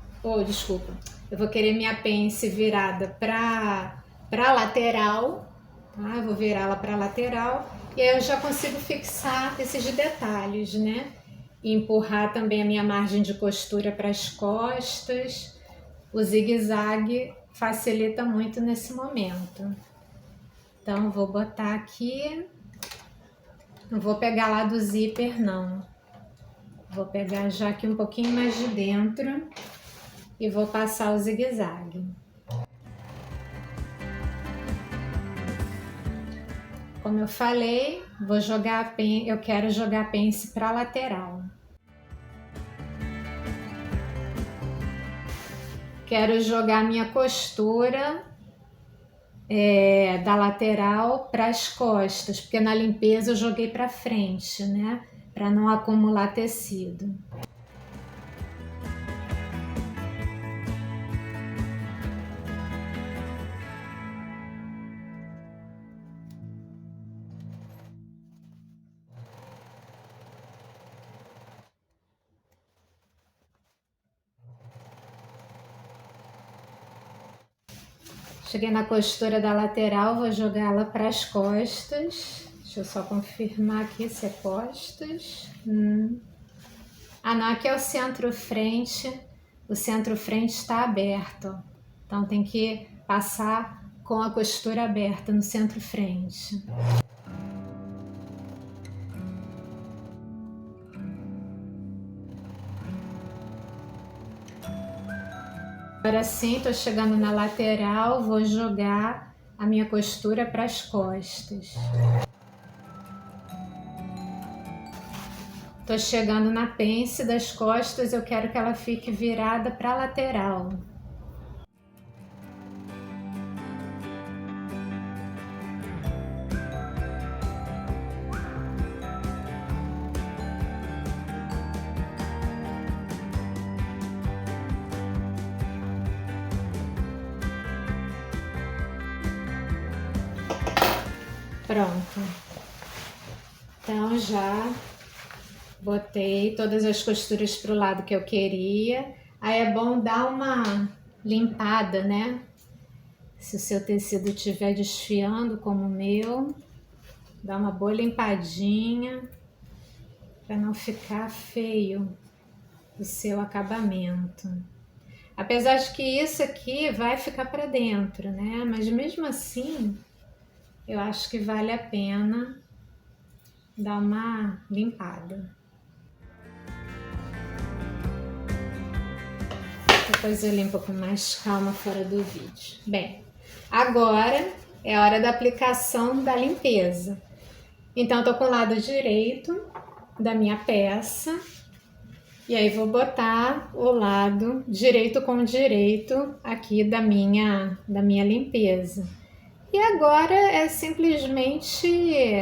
desculpa, eu vou querer minha pence virada para a lateral, tá? Eu vou virá-la para a lateral e aí eu já consigo fixar esses detalhes, né? E empurrar também a minha margem de costura para as costas. O zigue-zague facilita muito nesse momento. Então, vou botar aqui, não vou pegar lá do zíper não, vou pegar já aqui um pouquinho mais de dentro e vou passar o zigue-zague. Como eu falei, eu quero jogar a pence para a lateral. Quero jogar minha costura da lateral para as costas, porque na limpeza eu joguei para frente, né? Para não acumular tecido. Cheguei na costura da lateral, vou jogar ela para as costas. Deixa eu só confirmar aqui se é costas. Ah, não, aqui é o centro-frente. O centro-frente está aberto, ó. Então tem que passar com a costura aberta no centro-frente. Agora sim, tô chegando na lateral, vou jogar a minha costura para as costas. Tô chegando na pence das costas, eu quero que ela fique virada para a lateral. Pronto. Então já botei todas as costuras para o lado que eu queria. Aí é bom dar uma limpada, né? Se o seu tecido estiver desfiando como o meu, dá uma boa limpadinha para não ficar feio o seu acabamento. Apesar de que isso aqui vai ficar para dentro, né? Mas mesmo assim, eu acho que vale a pena dar uma limpada. Depois eu limpo com mais calma fora do vídeo. Bem, agora é a hora da aplicação da limpeza. Então, eu tô com o lado direito da minha peça. E aí, vou botar o lado direito com direito aqui da minha limpeza. E agora é simplesmente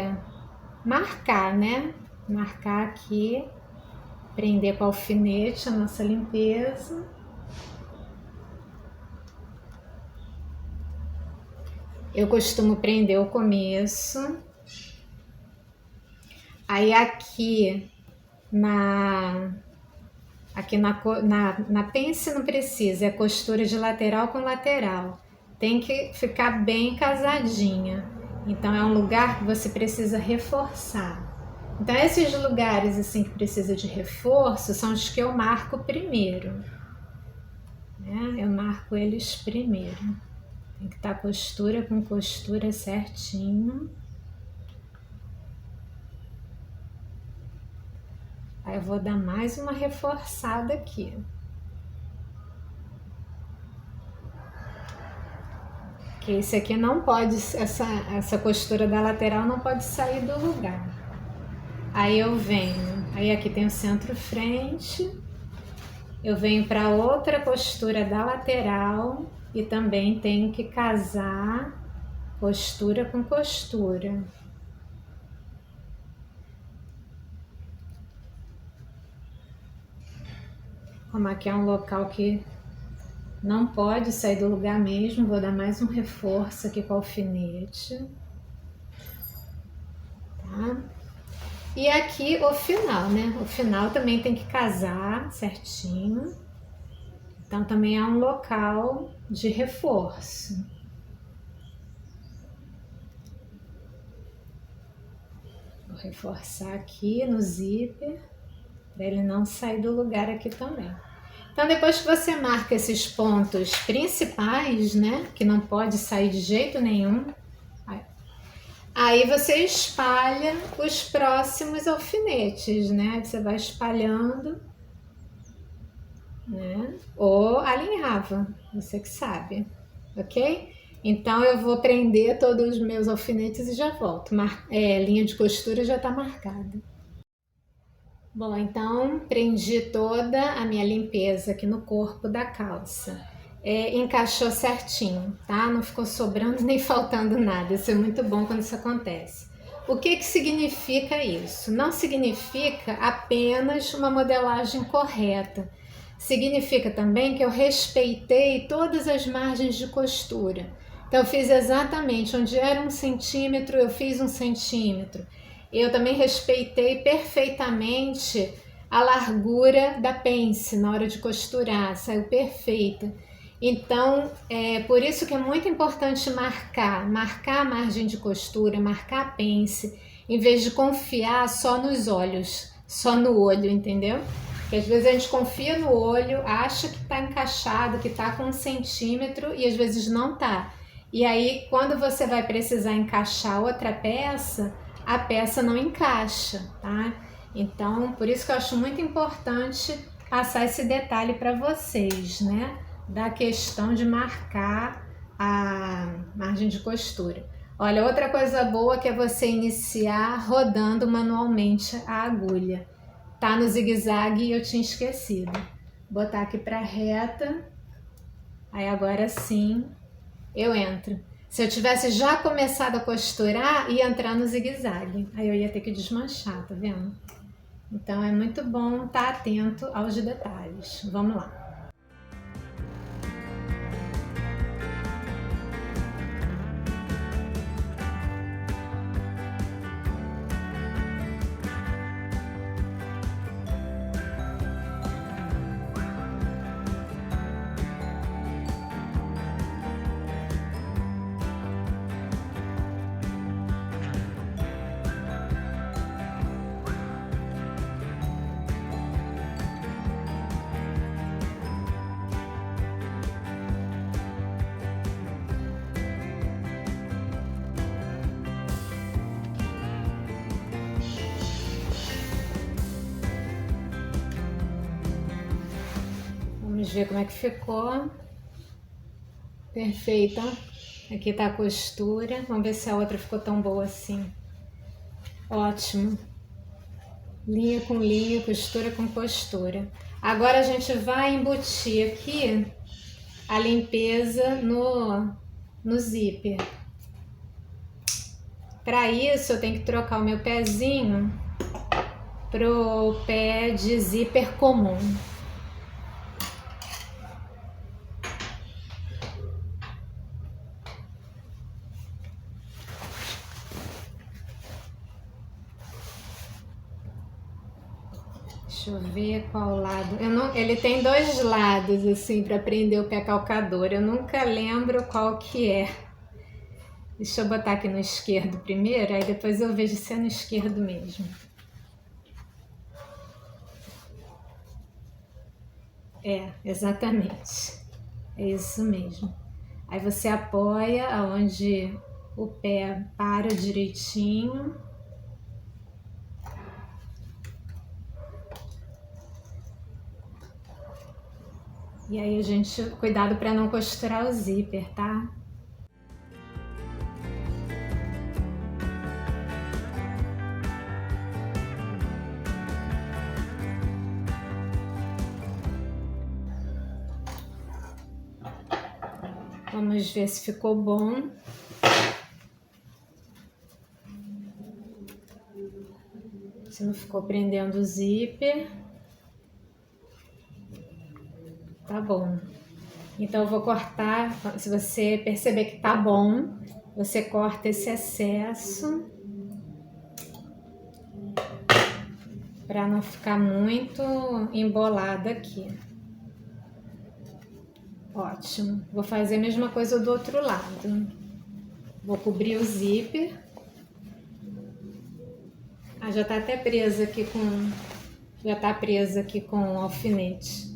marcar, né? Marcar aqui, prender com alfinete a nossa limpeza. Eu costumo prender o começo. Aí aqui na pence não precisa, é costura de lateral com lateral. Tem que ficar bem casadinha. Então é um lugar que você precisa reforçar. Então esses lugares assim que precisa de reforço são os que eu marco primeiro, né? Eu marco eles primeiro. Tem que estar costura com costura certinho. Aí eu vou dar mais uma reforçada aqui. Porque esse aqui não pode, essa costura da lateral não pode sair do lugar. Aí eu venho, aí aqui tem o centro-frente, eu venho para outra costura da lateral e também tenho que casar costura com costura. Como aqui é um local que não pode sair do lugar mesmo, vou dar mais um reforço aqui com o alfinete. Tá? E aqui o final, né? O final também tem que casar certinho. Então também é um local de reforço. Vou reforçar aqui no zíper, para ele não sair do lugar aqui também. Então depois que você marca esses pontos principais, né? Que não pode sair de jeito nenhum. Aí você espalha os próximos alfinetes, né? Você vai espalhando, né? Ou alinhava, você que sabe, ok? Então eu vou prender todos os meus alfinetes e já volto. Linha de costura já tá marcada. Bom, então prendi toda a minha limpeza aqui no corpo da calça. Encaixou certinho, tá? Não ficou sobrando nem faltando nada. Isso é muito bom quando isso acontece. O que significa isso? Não significa apenas uma modelagem correta. Significa também que eu respeitei todas as margens de costura. Então eu fiz exatamente onde era 1 centímetro, eu fiz 1 centímetro. Eu também respeitei perfeitamente a largura da pence na hora de costurar, saiu perfeita. Então, por isso que é muito importante marcar a margem de costura, marcar a pence, em vez de confiar só nos olhos, só no olho, entendeu? Porque às vezes a gente confia no olho, acha que está encaixado, que está com 1 centímetro e às vezes não tá. E aí, quando você vai precisar encaixar outra peça, a peça não encaixa, tá? Então, por isso que eu acho muito importante passar esse detalhe para vocês, né? Da questão de marcar a margem de costura. Olha, outra coisa boa que é você iniciar rodando manualmente a agulha. Tá no zigue-zague e eu tinha esquecido. Botar aqui para reta. Aí agora sim eu entro. Se eu tivesse já começado a costurar, ia entrar no zigue-zague. Aí eu ia ter que desmanchar, tá vendo? Então é muito bom estar atento aos detalhes. Vamos lá. Vamos ver como é que ficou. Perfeita. Aqui tá a costura. Vamos ver se a outra ficou tão boa assim. Ótimo. Linha com linha, costura com costura. Agora a gente vai embutir aqui a limpeza no zíper. Para isso eu tenho que trocar o meu pezinho pro pé de zíper comum. Deixa eu ver qual lado. Ele tem 2 lados assim para prender o pé calcador. Eu nunca lembro qual que é. Deixa eu botar aqui no esquerdo primeiro, aí depois eu vejo se é no esquerdo mesmo. Exatamente. É isso mesmo. Aí você apoia aonde o pé para direitinho. E aí a gente, cuidado para não costurar o zíper, tá? Vamos ver se ficou bom. Se não ficou prendendo o zíper. Tá bom. Então eu vou cortar, se você perceber que tá bom, você corta esse excesso para não ficar muito embolado aqui. Ótimo. Vou fazer a mesma coisa do outro lado. Vou cobrir o zíper. Ah, já tá até presa aqui com... Já tá presa aqui com o alfinete.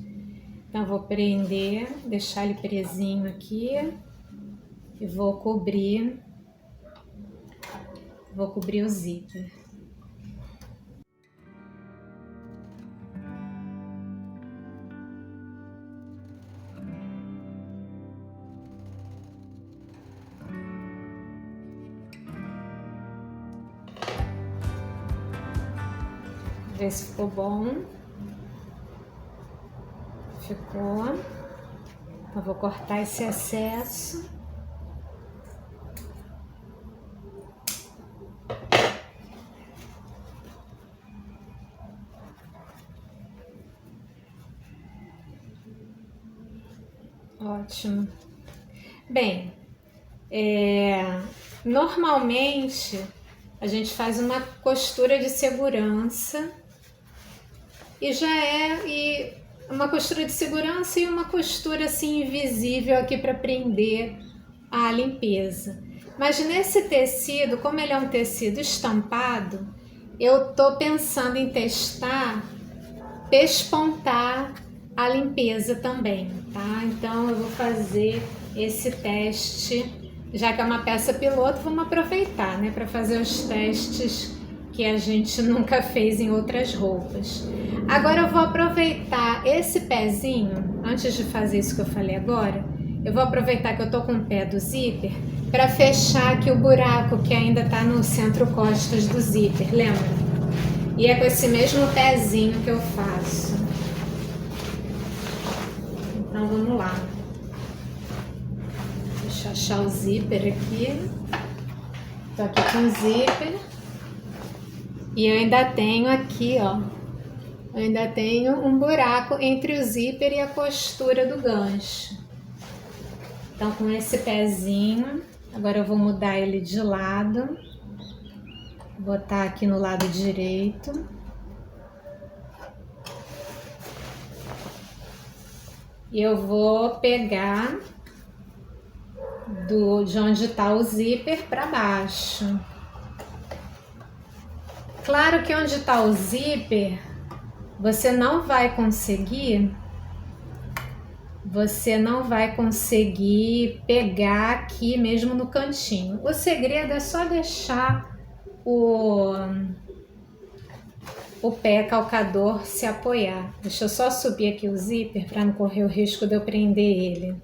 Então vou prender, deixar ele presinho aqui. E vou cobrir o zíper. Ver se ficou bom. Ficou. Eu vou cortar esse excesso. Ótimo. Bem, normalmente a gente faz uma costura de segurança e uma costura de segurança e uma costura assim invisível aqui para prender a limpeza. Mas nesse tecido, como ele é um tecido estampado, eu tô pensando em testar, pespontar a limpeza também, tá? Então eu vou fazer esse teste, já que é uma peça piloto, vamos aproveitar, né, para fazer os testes que a gente nunca fez em outras roupas. Agora eu vou aproveitar esse pezinho, antes de fazer isso que eu falei agora, eu vou aproveitar que eu tô com o pé do zíper para fechar aqui o buraco que ainda tá no centro-costas do zíper, lembra? E é com esse mesmo pezinho que eu faço. Então vamos lá. Deixa eu achar o zíper aqui. Tô aqui com o zíper. E eu ainda tenho aqui, ó. Eu ainda tenho um buraco entre o zíper e a costura do gancho. Então com esse pezinho, agora eu vou mudar ele de lado. Vou botar aqui no lado direito. E eu vou pegar de onde está o zíper para baixo. Claro que onde está o zíper, você não vai conseguir pegar aqui mesmo no cantinho. O segredo é só deixar o pé calcador se apoiar. Deixa eu só subir aqui o zíper para não correr o risco de eu prender ele.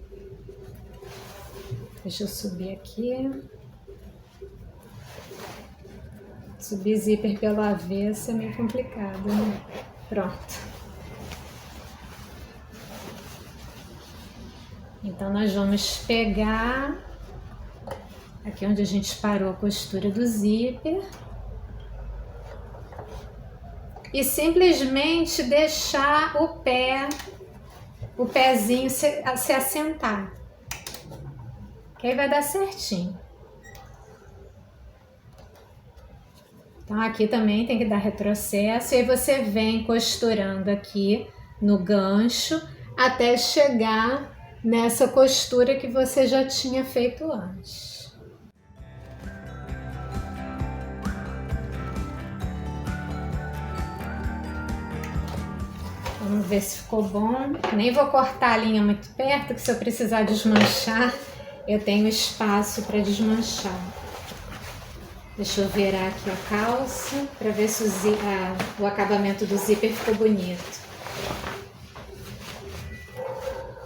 Deixa eu subir aqui. Subir zíper pelo avesso é meio complicado, né? Pronto. Então nós vamos pegar aqui onde a gente parou a costura do zíper e simplesmente deixar o pezinho se assentar, que aí vai dar certinho. Então aqui também tem que dar retrocesso e aí você vem costurando aqui no gancho até chegar nessa costura que você já tinha feito antes. Vamos ver se ficou bom. Nem vou cortar a linha muito perto, que se eu precisar desmanchar, eu tenho espaço para desmanchar. Deixa eu virar aqui a calça para ver se o acabamento do zíper ficou bonito.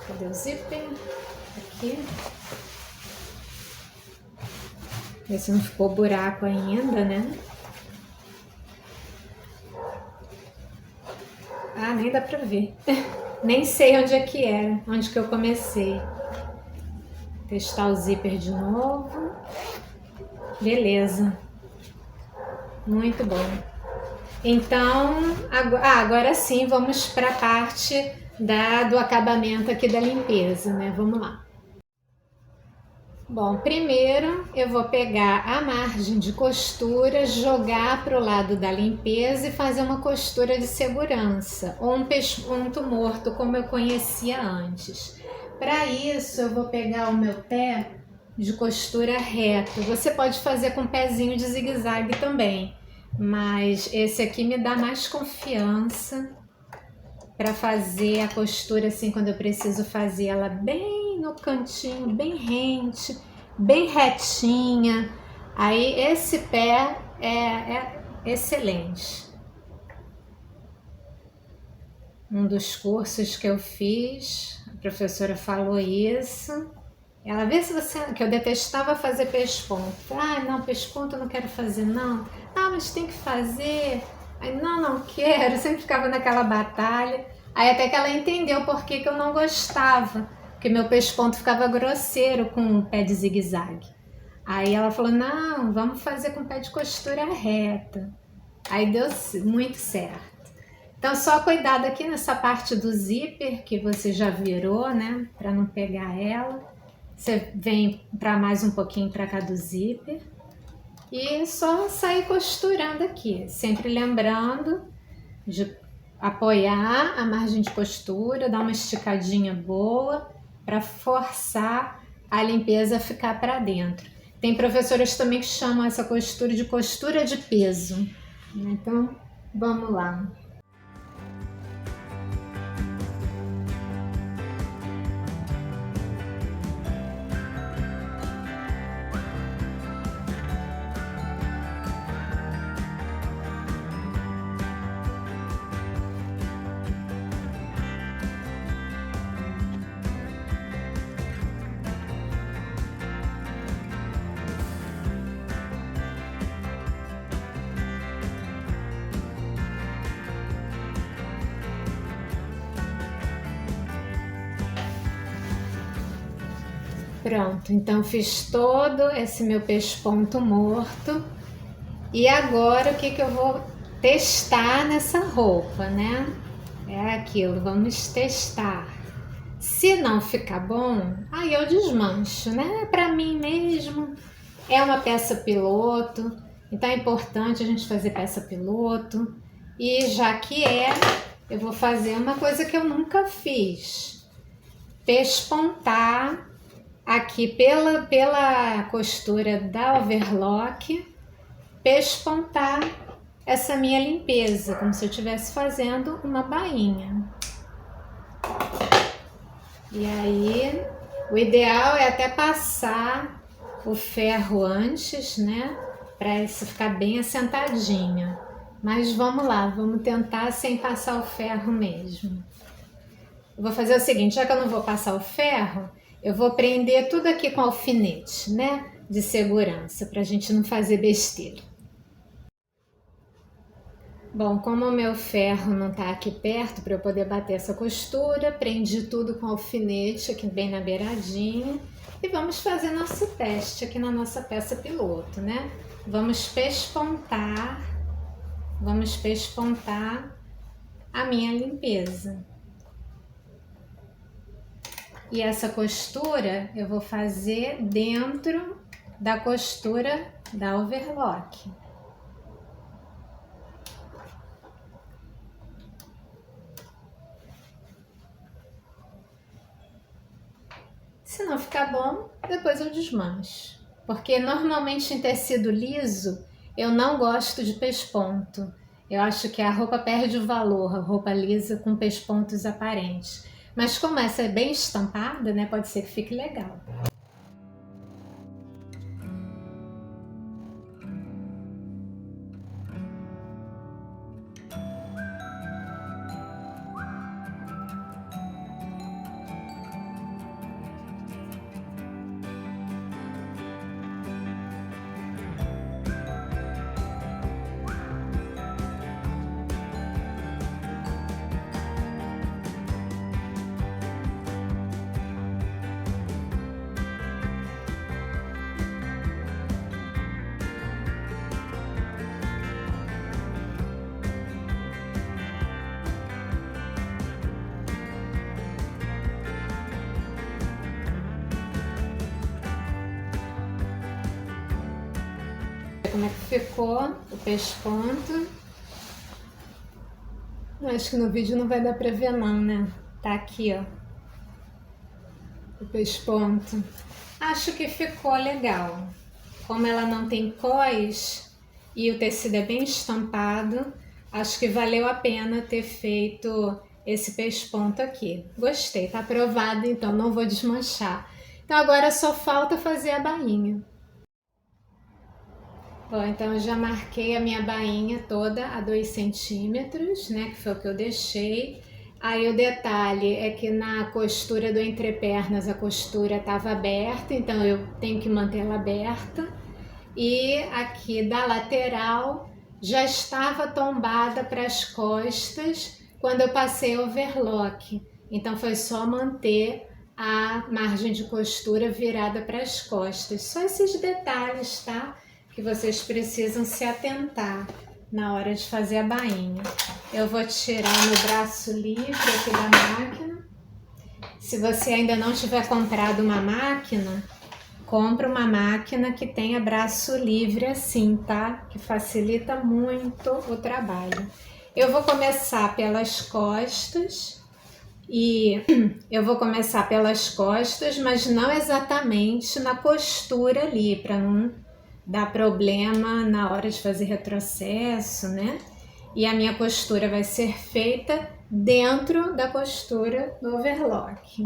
Cadê o zíper? Aqui. Ver se não ficou buraco ainda, né? Ah, nem dá pra ver. Nem sei onde é que era, onde que eu comecei. Testar o zíper de novo. Beleza. Muito bom. Então, agora sim, vamos para a parte do acabamento aqui da limpeza, né? Vamos lá. Bom, primeiro eu vou pegar a margem de costura, jogar para o lado da limpeza e fazer uma costura de segurança, ou um pesponto morto, como eu conhecia antes. Para isso, eu vou pegar o meu pé de costura reto. Você pode fazer com pezinho de zigue-zague também, mas esse aqui me dá mais confiança para fazer a costura assim, quando eu preciso fazer ela bem no cantinho, bem rente, bem retinha. Aí esse pé é excelente. Um dos cursos que eu fiz, a professora falou isso. Ela, vê se você... que eu detestava fazer pesponto. Ah, não, pesponto eu não quero fazer, não. Ah, mas tem que fazer. Aí, não quero. Eu sempre ficava naquela batalha. Aí até que ela entendeu por que eu não gostava. Porque meu pesponto ficava grosseiro com o pé de zigue-zague. Aí ela falou, não, vamos fazer com o pé de costura reta. Aí deu muito certo. Então, só cuidado aqui nessa parte do zíper, que você já virou, né? Para não pegar ela. Você vem para mais um pouquinho para cá do zíper. E só sair costurando aqui. Sempre lembrando de apoiar a margem de costura, dar uma esticadinha boa para forçar a limpeza a ficar para dentro. Tem professoras também que chamam essa costura de peso. Então, vamos lá. Pronto, então fiz todo esse meu pesponto morto. E agora o que eu vou testar nessa roupa, né? É aquilo, vamos testar. Se não ficar bom, aí eu desmancho, né? Para mim mesmo, é uma peça piloto, então é importante a gente fazer peça piloto. E já que eu vou fazer uma coisa que eu nunca fiz. Pespontar aqui pela costura da overlock, pespontar essa minha limpeza, como se eu estivesse fazendo uma bainha. E aí, o ideal é até passar o ferro antes, né? Para isso ficar bem assentadinho. Mas vamos lá, vamos tentar sem passar o ferro mesmo. Eu vou fazer o seguinte, já que eu não vou passar o ferro, eu vou prender tudo aqui com alfinete, né? De segurança, para a gente não fazer besteira. Bom, como o meu ferro não está aqui perto para eu poder bater essa costura, prendi tudo com alfinete aqui bem na beiradinha e vamos fazer nosso teste aqui na nossa peça piloto, né? Vamos pespontar a minha limpeza. E essa costura eu vou fazer dentro da costura da overlock. Se não ficar bom, depois eu desmancho. Porque normalmente em tecido liso, eu não gosto de pesponto. Eu acho que a roupa perde o valor, a roupa lisa com pespontos aparentes. Mas como essa é bem estampada, né, pode ser que fique legal. como é que ficou o pesponto. Acho que no vídeo não vai dar pra ver não, né? Tá aqui, ó, o pesponto. Acho que ficou legal. Como ela não tem cós e o tecido é bem estampado, acho que valeu a pena ter feito esse pesponto aqui. Gostei, tá aprovado, então não vou desmanchar. Então agora só falta fazer a bainha. Bom, então eu já marquei a minha bainha toda a 2 centímetros, né, que foi o que eu deixei. Aí o detalhe é que na costura do entrepernas a costura estava aberta, então eu tenho que manter ela aberta. E aqui da lateral já estava tombada para as costas quando eu passei overlock. Então foi só manter a margem de costura virada para as costas. Só esses detalhes, tá? Que vocês precisam se atentar na hora de fazer a bainha. Eu vou tirar no braço livre aqui da máquina. Se você ainda não tiver comprado uma máquina, compra uma máquina que tenha braço livre assim, tá? Que facilita muito o trabalho. Eu vou começar pelas costas mas não exatamente na costura ali, para não dar problema na hora de fazer retrocesso, né? E a minha costura vai ser feita dentro da costura do overlock.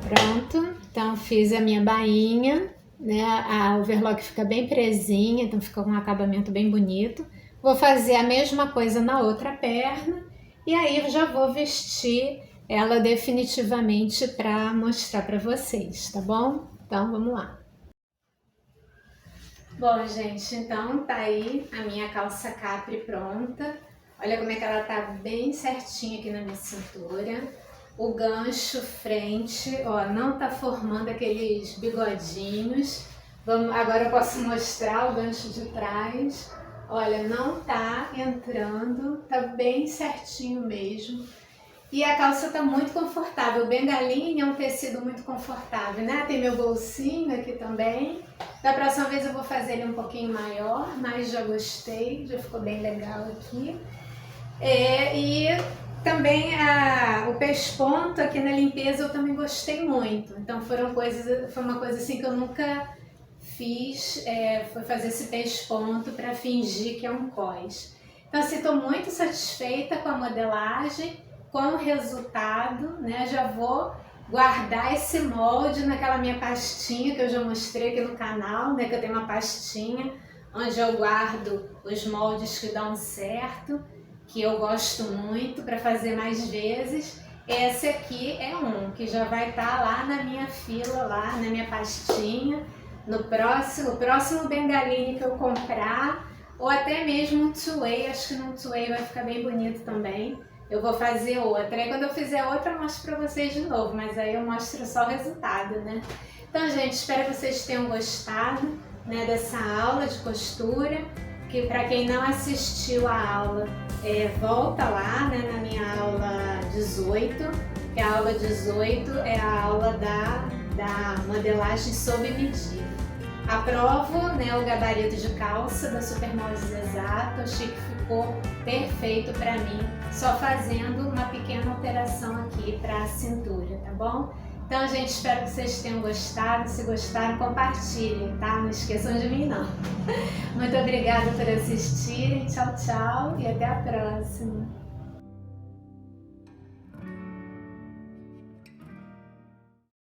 Pronto, então fiz a minha bainha, né? A overlock fica bem presinha, então fica com um acabamento bem bonito. Vou fazer a mesma coisa na outra perna e aí eu já vou vestir ela definitivamente para mostrar para vocês, tá bom? Então vamos lá. Bom, gente, então tá aí a minha calça capri pronta. Olha como é que ela tá bem certinha aqui na minha cintura. O gancho frente, ó, não tá formando aqueles bigodinhos. Agora eu posso mostrar o gancho de trás. Olha, não tá entrando, tá bem certinho mesmo. E a calça tá muito confortável. O bengalinha é um tecido muito confortável, né? Tem meu bolsinho aqui também. Da próxima vez eu vou fazer ele um pouquinho maior, mas já gostei, já ficou bem legal aqui. E também o pesponto aqui na limpeza eu também gostei muito. Então foi uma coisa assim que eu nunca fiz, foi fazer esse pesponto para fingir que é um cós. Então assim, estou muito satisfeita com a modelagem, com o resultado, né? Já vou guardar esse molde naquela minha pastinha que eu já mostrei aqui no canal, né? Que eu tenho uma pastinha onde eu guardo os moldes que dão certo, que eu gosto muito para fazer mais vezes. Esse aqui é um que já vai estar lá na minha fila, lá na minha pastinha. No próximo bengaline que eu comprar, ou até mesmo um two-way, acho que no two-way vai ficar bem bonito também. Eu vou fazer outra, aí quando eu fizer outra eu mostro pra vocês de novo, mas aí eu mostro só o resultado, né? Então, gente, espero que vocês tenham gostado, né, dessa aula de costura, que para quem não assistiu a aula, volta lá, né, na minha aula 18, que a aula 18 é a aula da modelagem sob medida. Aprovo, né, o gabarito de calça da Supermoldes Exato, achei que ficou perfeito para mim, só fazendo uma pequena alteração aqui para a cintura, tá bom? Então, gente, espero que vocês tenham gostado. Se gostaram, compartilhem, tá? Não esqueçam de mim, não. Muito obrigada por assistirem. Tchau, tchau e até a próxima.